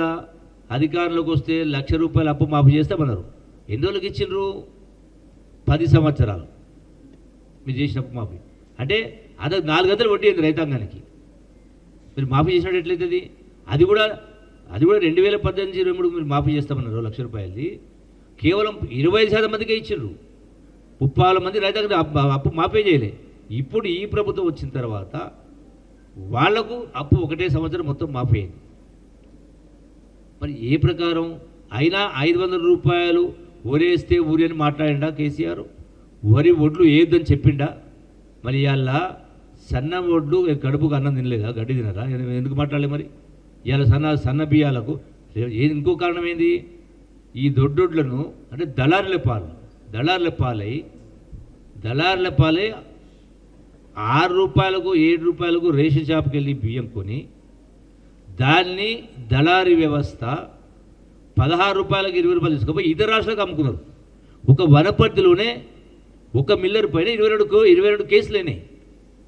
అధికారంలోకి వస్తే ₹1,00,000 అప్పు మాఫీ చేస్తామన్నారు. ఎన్ని రోజులకి ఇచ్చిండ్రు? 10 సంవత్సరాలు మీరు చేసిన అప్పు మాఫీ. అంటే అది 4 గంటలు వడ్డీ అయింది రైతాంగానికి. మీరు మాఫీ చేసినట్టు ఎట్లయితుంది? అది కూడా 2018-23 మీరు మాఫీ చేస్తామన్నారు ₹1,00,000. కేవలం 25% మందికే ఇచ్చిండ్రు. 30 మంది రైతాంగం అప్పు మాఫీ చేయలే. ఇప్పుడు ఈ ప్రభుత్వం వచ్చిన తర్వాత వాళ్లకు అప్పు ఒకటే సంవత్సరం మొత్తం మాఫీ అయింది. మరి ఏ ప్రకారం అయినా ₹500 వరేస్తే ఊరి అని మాట్లాడిండా కేసీఆర్? వరి ఒడ్లు ఏదని చెప్పిండా? మరి ఇవాళ సన్న ఒడ్లు కడుపుకు అన్నం తినలేదా? గడ్డి తినరా? ఎందుకు మాట్లాడలే? మరి ఇవాళ సన్న బియ్యాలకు ఇంకో కారణం ఏంది? ఈ దొడ్డొడ్లను అంటే దళారుల పాలై ₹6 ₹7 రేషన్ షాప్కి వెళ్ళి బియ్యం కొని దాన్ని దళారీ వ్యవస్థ ₹16 ₹20 తీసుకుపోయి ఇతర రాష్ట్రాలకు అమ్ముకున్నారు. ఒక వనపర్తిలోనే ఒక మిల్లర్ పైన 22 కేసులేనాయి.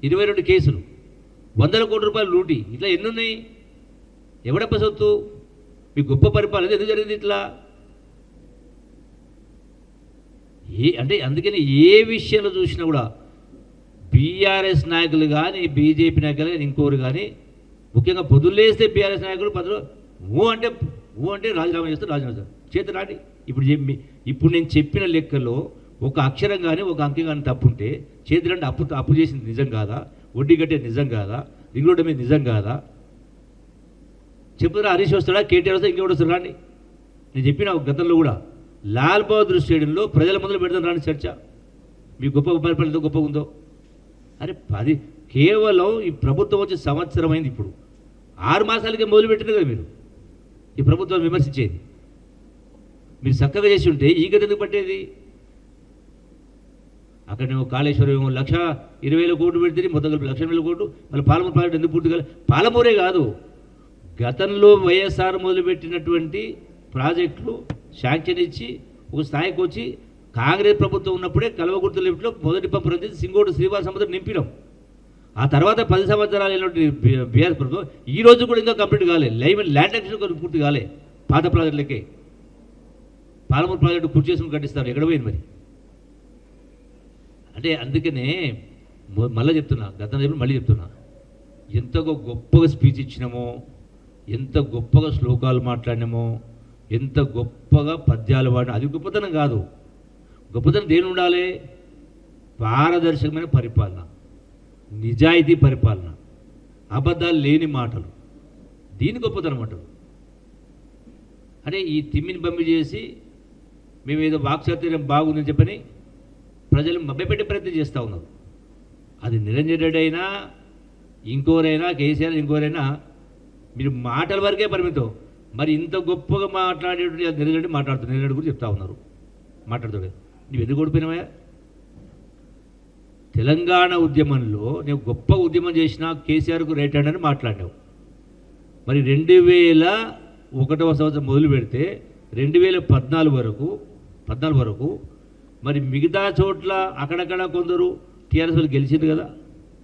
22 కేసులు, ₹100 కోట్ల లూటీ. ఇట్లా ఎన్నున్నాయి? ఎవడప్ప సొత్తు? మీ గొప్ప పరిపాలన ఎందుకు జరిగింది ఇట్లా? అంటే అందుకని ఏ విషయంలో చూసినా కూడా బీఆర్ఎస్ నాయకులు కానీ బీజేపీ నాయకులు కానీ ఇంకోరు కానీ ముఖ్యంగా పొద్దులేస్తే బీఆర్ఎస్ నాయకులు ఊ అంటే రాజీనామా చేస్తారు రాండి. ఇప్పుడు నేను చెప్పిన లెక్కలో ఒక అక్షరం కానీ ఒక అంకెం కానీ తప్పు ఉంటే చేతులంటే అప్పు చేసింది నిజం కాదా? వడ్డీ కట్టేది నిజం కాదా? రింగ్ రోడ్డు మీద నిజం కాదా? చెప్తారా? హరీష్ వస్తాడా? కేటీఆర్ వస్తా? ఇంకెవరు వస్తారు? రాండి. నేను చెప్పిన గతంలో కూడా లాల్ బహదూర్ స్టేడియంలో ప్రజల ముందు పెడతాను రాని చర్చ. మీ గొప్ప పరిపాలన ఎంత గొప్పగా ఉందో. అరే కేవలం ఈ ప్రభుత్వం వచ్చి సంవత్సరం అయింది. ఇప్పుడు 6 మాసాలకే మొదలుపెట్టింది కదా మీరు ఈ ప్రభుత్వాన్ని విమర్శించేది. మీరు చక్కగా చేసి ఉంటే ఈ గది ఎందుకు పట్టేది? అక్కడ నేను కాళేశ్వరం 1,20,000 కోట్లు పెడితే మొత్తం కలిపి 1,20,000 కోట్లు. మళ్ళీ పాలమూరు ప్రాజెక్ట్ ఎందుకు పూర్తి కాలేదు? పాలమూరే కాదు, గతంలో వైఎస్ఆర్ మొదలుపెట్టినటువంటి ప్రాజెక్టులు శాంక్షన్ ఇచ్చి ఒక స్థాయికి వచ్చి కాంగ్రెస్ ప్రభుత్వం ఉన్నప్పుడే కల్వకుర్తి లిఫ్ట్లో మొదటి పంపు రంజిత్ సింగోడు శ్రీవారి సముద్రం నింపినాం. ఆ తర్వాత 10 సంవత్సరాలు అయినటువంటి బీఆర్ఎస్ ప్రభుత్వం ఈ రోజు కూడా ఇంకా కంప్లీట్ కాలేదు. ల్యాండ్ యాక్షన్ పూర్తి కాలే. పాత ప్రాజెక్టులకే పాలమూరు ప్రాజెక్టు పూర్తి చేసుకుని కట్టిస్తారు. ఎక్కడ పోయింది మరి? అంటే అందుకనే మళ్ళీ చెప్తున్నా, గతంలో మళ్ళీ చెప్తున్నా, ఎంత గొప్పగా స్పీచ్ ఇచ్చినామో, ఎంత గొప్పగా శ్లోకాలు మాట్లాడినామో, ఎంత గొప్పగా పద్యాలు వాడినా అది గొప్పతనం కాదు. గొప్పతనం దేని ఉండాలి? పారదర్శకమైన పరిపాలన, నిజాయితీ పరిపాలన, అబద్ధాలు లేని మాటలు, దీని గొప్పతనం అంటారు. అంటే ఈ తిమ్మిని బమ్మి చేసి మేము ఏదో వాక్చాతుర్యం బాగుందని చెప్పని ప్రజలు మభ్యపెట్టే ప్రయత్నం చేస్తూ ఉన్నారు. అది నిరంజన్ రెడ్డి అయినా ఇంకోరైనా కేసీఆర్ ఇంకోరైనా మీరు మాటల వరకే పరిమితం. మరి ఇంత గొప్పగా మాట్లాడేటువంటి నిరంజన్ రెడ్డి మాట్లాడుతున్నారు. నిరంజన్ రెడ్డి కూడా చెప్తా ఉన్నారు మాట్లాడుతాడు. నువ్వు ఎందుకు ఓడిపోయినావా? తెలంగాణ ఉద్యమంలో నేను గొప్ప ఉద్యమం చేసిన కేసీఆర్కు రైట్ హ్యాండ్ అని మాట్లాడినావు. మరి 2001వ సంవత్సరం మొదలు పెడితే 2014 వరకు మరి మిగతా చోట్ల అక్కడక్కడ కొందరు టీఆర్ఎస్ వాళ్ళు గెలిచింది కదా,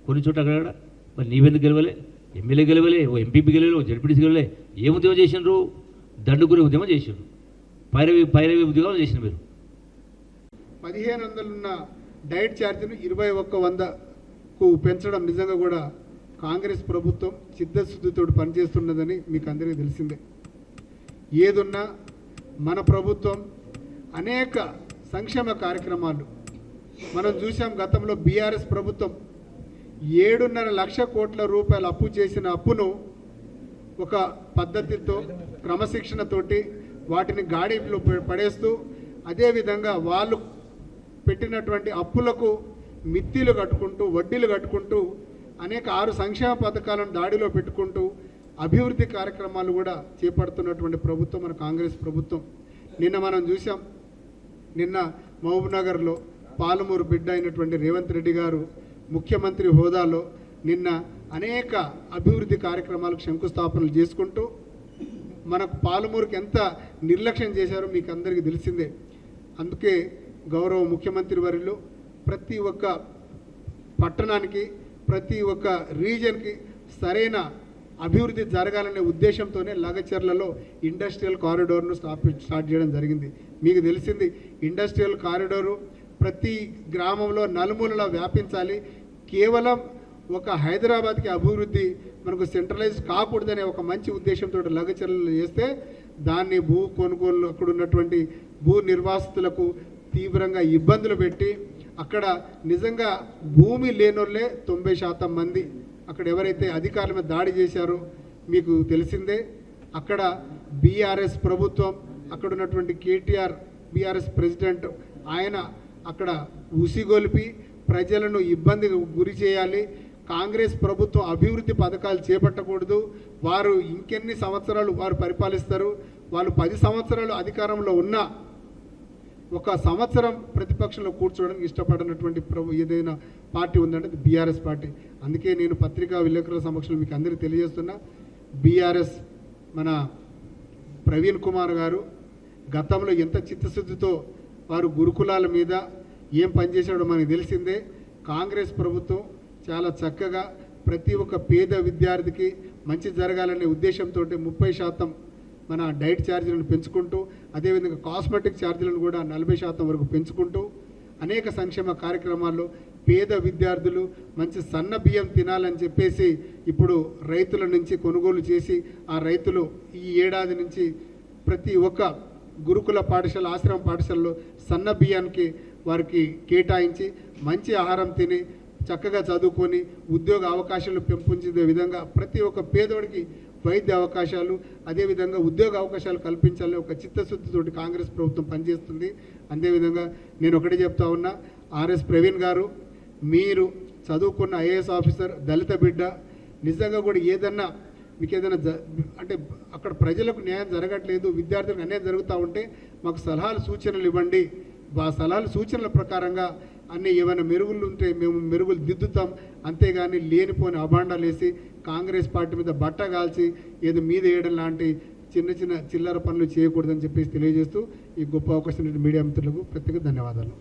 కొన్ని చోట్ల అక్కడక్కడ. మరి నీవెందుకు గెలవలే? ఎమ్మెల్యే గెలవలే, ఓ ఎంపీపీ గెలవలే, ఓ జడ్పీటీసీ గెలవలే. ఏం ఉద్యమం చేసినారు? దండుకునే ఉద్యమం చేసినారు, పైరవి ఉద్యమం చేసిన. మీరు 1500 ఉన్న డైట్ ఛార్జీని 2100కు పెంచడం నిజంగా కూడా కాంగ్రెస్ ప్రభుత్వం చిత్తశుద్ధితో పనిచేస్తున్నదని మీకు అందరికీ తెలిసిందే. ఏదున్నా మన ప్రభుత్వం అనేక సంక్షేమ కార్యక్రమాలు మనం చూసాం. గతంలో బీఆర్ఎస్ ప్రభుత్వం 7.5 లక్ష కోట్ల రూపాయలు అప్పు చేసిన అప్పును ఒక పద్ధతితో క్రమశిక్షణతోటి వాటిని గాడిలో పడేస్తూ అదేవిధంగా వాళ్ళు పెట్టినటువంటి అప్పులకు మిత్తిలు కట్టుకుంటూ వడ్డీలు కట్టుకుంటూ అనేక 6 సంక్షేమ పథకాలను దాడిలో పెట్టుకుంటూ అభివృద్ధి కార్యక్రమాలు కూడా చేపడుతున్నటువంటి ప్రభుత్వం మన కాంగ్రెస్ ప్రభుత్వం. నిన్న మనం చూసాం, నిన్న మహబూబ్నగర్లో పాలమూరు బిడ్డ అయినటువంటి రేవంత్ రెడ్డి గారు ముఖ్యమంత్రి హోదాలో నిన్న అనేక అభివృద్ధి కార్యక్రమాలకు శంకుస్థాపనలు చేసుకుంటూ మనకు పాలమూరుకి ఎంత నిర్లక్ష్యం చేశారో మీకు అందరికీ తెలిసిందే. అందుకే గౌరవ ముఖ్యమంత్రి వర్యులు ప్రతి ఒక్క పట్టణానికి ప్రతి ఒక్క రీజన్కి సరైన అభివృద్ధి జరగాలనే ఉద్దేశంతోనే లగచర్లలో ఇండస్ట్రియల్ కారిడోర్ను స్టార్ట్ చేయడం జరిగింది. మీకు తెలిసింది, ఇండస్ట్రియల్ కారిడోరు ప్రతి గ్రామంలో నలుమూలలా వ్యాపించాలి. కేవలం ఒక హైదరాబాద్కి అభివృద్ధి మనకు సెంట్రలైజ్ కాకూడదనే ఒక మంచి ఉద్దేశంతో లగచర్యలు చేస్తే దాన్ని భూ కొనుగోలు అక్కడ ఉన్నటువంటి భూ నిర్వాసితులకు తీవ్రంగా ఇబ్బందులు పెట్టి అక్కడ నిజంగా భూమి లేనోళ్ళే 90% మంది అక్కడ ఎవరైతే అధికారుల మీద దాడి చేశారో మీకు తెలిసిందే. అక్కడ బీఆర్ఎస్ ప్రభుత్వం అక్కడ ఉన్నటువంటి కేటీఆర్ బీఆర్ఎస్ ప్రెసిడెంట్ ఆయన అక్కడ ఉసిగొలిపి ప్రజలను ఇబ్బందికి గురి చేయాలి. కాంగ్రెస్ ప్రభుత్వం అభివృద్ధి పథకాలు చేపట్టకూడదు, వారు ఇంకెన్ని సంవత్సరాలు వారు పరిపాలిస్తారు, వాళ్ళు 10 సంవత్సరాలు అధికారంలో ఉన్నా 1 సంవత్సరం ప్రతిపక్షంలో కూర్చోవడానికి ఇష్టపడినటువంటి ఏదైనా పార్టీ ఉందంటే అది బీఆర్ఎస్ పార్టీ. అందుకే నేను పత్రికా విలేకరుల సమక్షంలో మీకు అందరికీ తెలియజేస్తున్నా, బీఆర్ఎస్ మన ప్రవీణ్ కుమార్ గారు గతంలో ఎంత చిత్తశుద్ధితో వారు గురుకులాల మీద ఏం పనిచేశాడో మనకు తెలిసిందే. కాంగ్రెస్ ప్రభుత్వం చాలా చక్కగా ప్రతి ఒక్క పేద విద్యార్థికి మంచి జరగాలనే ఉద్దేశంతో 30% మన డైట్ ఛార్జీలను పెంచుకుంటూ అదేవిధంగా కాస్మెటిక్ ఛార్జీలను కూడా 40% వరకు పెంచుకుంటూ అనేక సంక్షేమ కార్యక్రమాల్లో పేద విద్యార్థులు మంచి సన్న బియ్యం తినాలని చెప్పేసి ఇప్పుడు రైతుల నుంచి కొనుగోలు చేసి ఆ రైతులు ఈ ఏడాది నుంచి ప్రతి ఒక్క గురుకుల పాఠశాల ఆశ్రమ పాఠశాలలో సన్న బియ్యానికి వారికి కేటాయించి మంచి ఆహారం తిని చక్కగా చదువుకొని ఉద్యోగ అవకాశాలు పెంపొందే విధంగా ప్రతి ఒక్క పేదోడికి వైద్య అవకాశాలు అదేవిధంగా ఉద్యోగ అవకాశాలు కల్పించాలని ఒక చిత్తశుద్ధితోటి కాంగ్రెస్ ప్రభుత్వం పనిచేస్తుంది. అదేవిధంగా నేను ఒకటే చెప్తా ఉన్నా, ఆర్ఎస్ ప్రవీణ్ గారు మీరు చదువుకున్న ఐఏఎస్ ఆఫీసర్, దళిత బిడ్డ, నిజంగా కూడా ఏదన్నా మీకు ఏదైనా అంటే అక్కడ ప్రజలకు న్యాయం జరగట్లేదు, విద్యార్థులకు అన్యాయం జరుగుతూ ఉంటే మాకు సలహాలు సూచనలు ఇవ్వండి. ఆ సలహాలు సూచనల ప్రకారంగా అన్నీ ఏమైనా మెరుగులు ఉంటే మేము మెరుగులు దిద్దుతాం. అంతేగాని లేనిపోని అభాండాలు వేసి కాంగ్రెస్ పార్టీ మీద బట్ట కాల్చి ఏదో మీద వేయడం లాంటి చిన్న చిల్లర పనులు చేయకూడదని చెప్పేసి తెలియజేస్తూ ఈ గొప్ప అవకాశం మీడియా మిత్రులకు ప్రత్యేక ధన్యవాదాలు.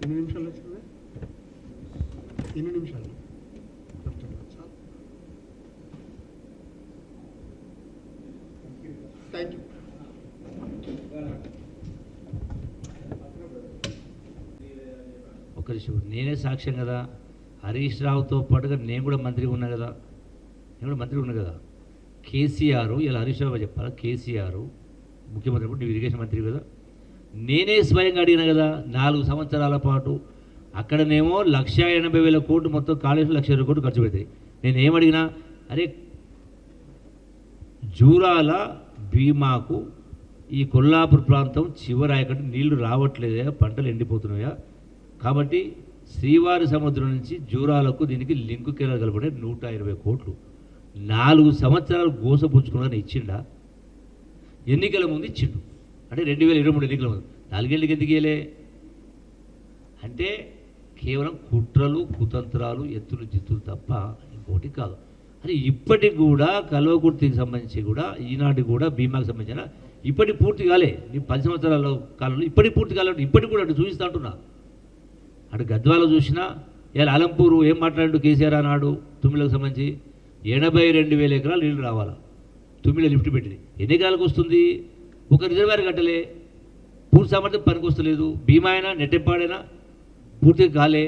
ఎన్ని నిమిషాలు వచ్చింది? ఎన్ని నిమిషాలు? Thank you. ఒక విషయం, నేనే సాక్ష్యం కదా, హరీష్ రావుతో పాటుగా నేను కూడా మంత్రిగా ఉన్నా కదా. కేసీఆర్, ఇలా హరీష్ రావు చెప్పాలా, కేసీఆర్ ముఖ్యమంత్రి నువ్వు ఇరిగేషన్ మంత్రి కదా, నేనే స్వయంగా అడిగినా కదా 4 సంవత్సరాల పాటు. అక్కడనేమో 1,80,000 కోట్లు మొత్తం కాళేశ్వరం 1,20,000 కోట్లు ఖర్చు పెడతాయి. నేనేమడిగినా, అరే జూరాల భీమాకు ఈ కొల్లాపూర్ ప్రాంతం చివరాయకంటే నీళ్లు రావట్లేదా, పంటలు ఎండిపోతున్నాయా, కాబట్టి శ్రీవారి సముద్రం నుంచి జూరాలకు దీనికి లింకు కలపడే 120 కోట్లు 4 సంవత్సరాలు గోసపుచ్చుకున్నారని ఇచ్చిండా? ఎన్నికల ముందు ఇచ్చిండు, అంటే 2023 ఎన్నికల ముందు. 4 ఏళ్ళకి ఎందుకు ఇయ్యలే అంటే కేవలం కుట్రలు కుతంత్రాలు ఎత్తులు జిత్తులు తప్ప ఇంకోటి కాదు. అది ఇప్పటికి కూడా కల్వకుర్తికి సంబంధించి కూడా ఈనాటికి కూడా భీమాకి సంబంధించిన ఇప్పటికి పూర్తి కాలే. నీ 10 సంవత్సరాల కాలంలో ఇప్పటికి పూర్తి కాలంటే ఇప్పటికి కూడా అటు చూపిస్తా అంటున్నా. అటు గద్వాలో చూసినా ఇలా అలంపూరు ఏం మాట్లాడు కేసీఆర్ అన్నాడు, తుమ్మిలకు సంబంధించి 82,000 ఎకరాలు నీళ్ళు రావాలా, తుమ్మిలో లిఫ్ట్ పెట్టింది. ఎన్ని ఎకరాలకు వస్తుంది? ఒక రిజర్వాయర్ కట్టలే, పూర్తి సామర్థ్యం పనికి వస్తలేదు. భీమా అయినా నెట్టెంపాడైనా పూర్తిగా కాలే,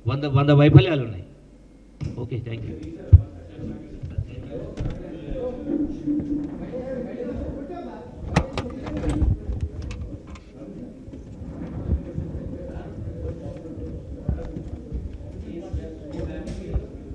100 వైఫల్యాలు ఉన్నాయి. Okay, thank you.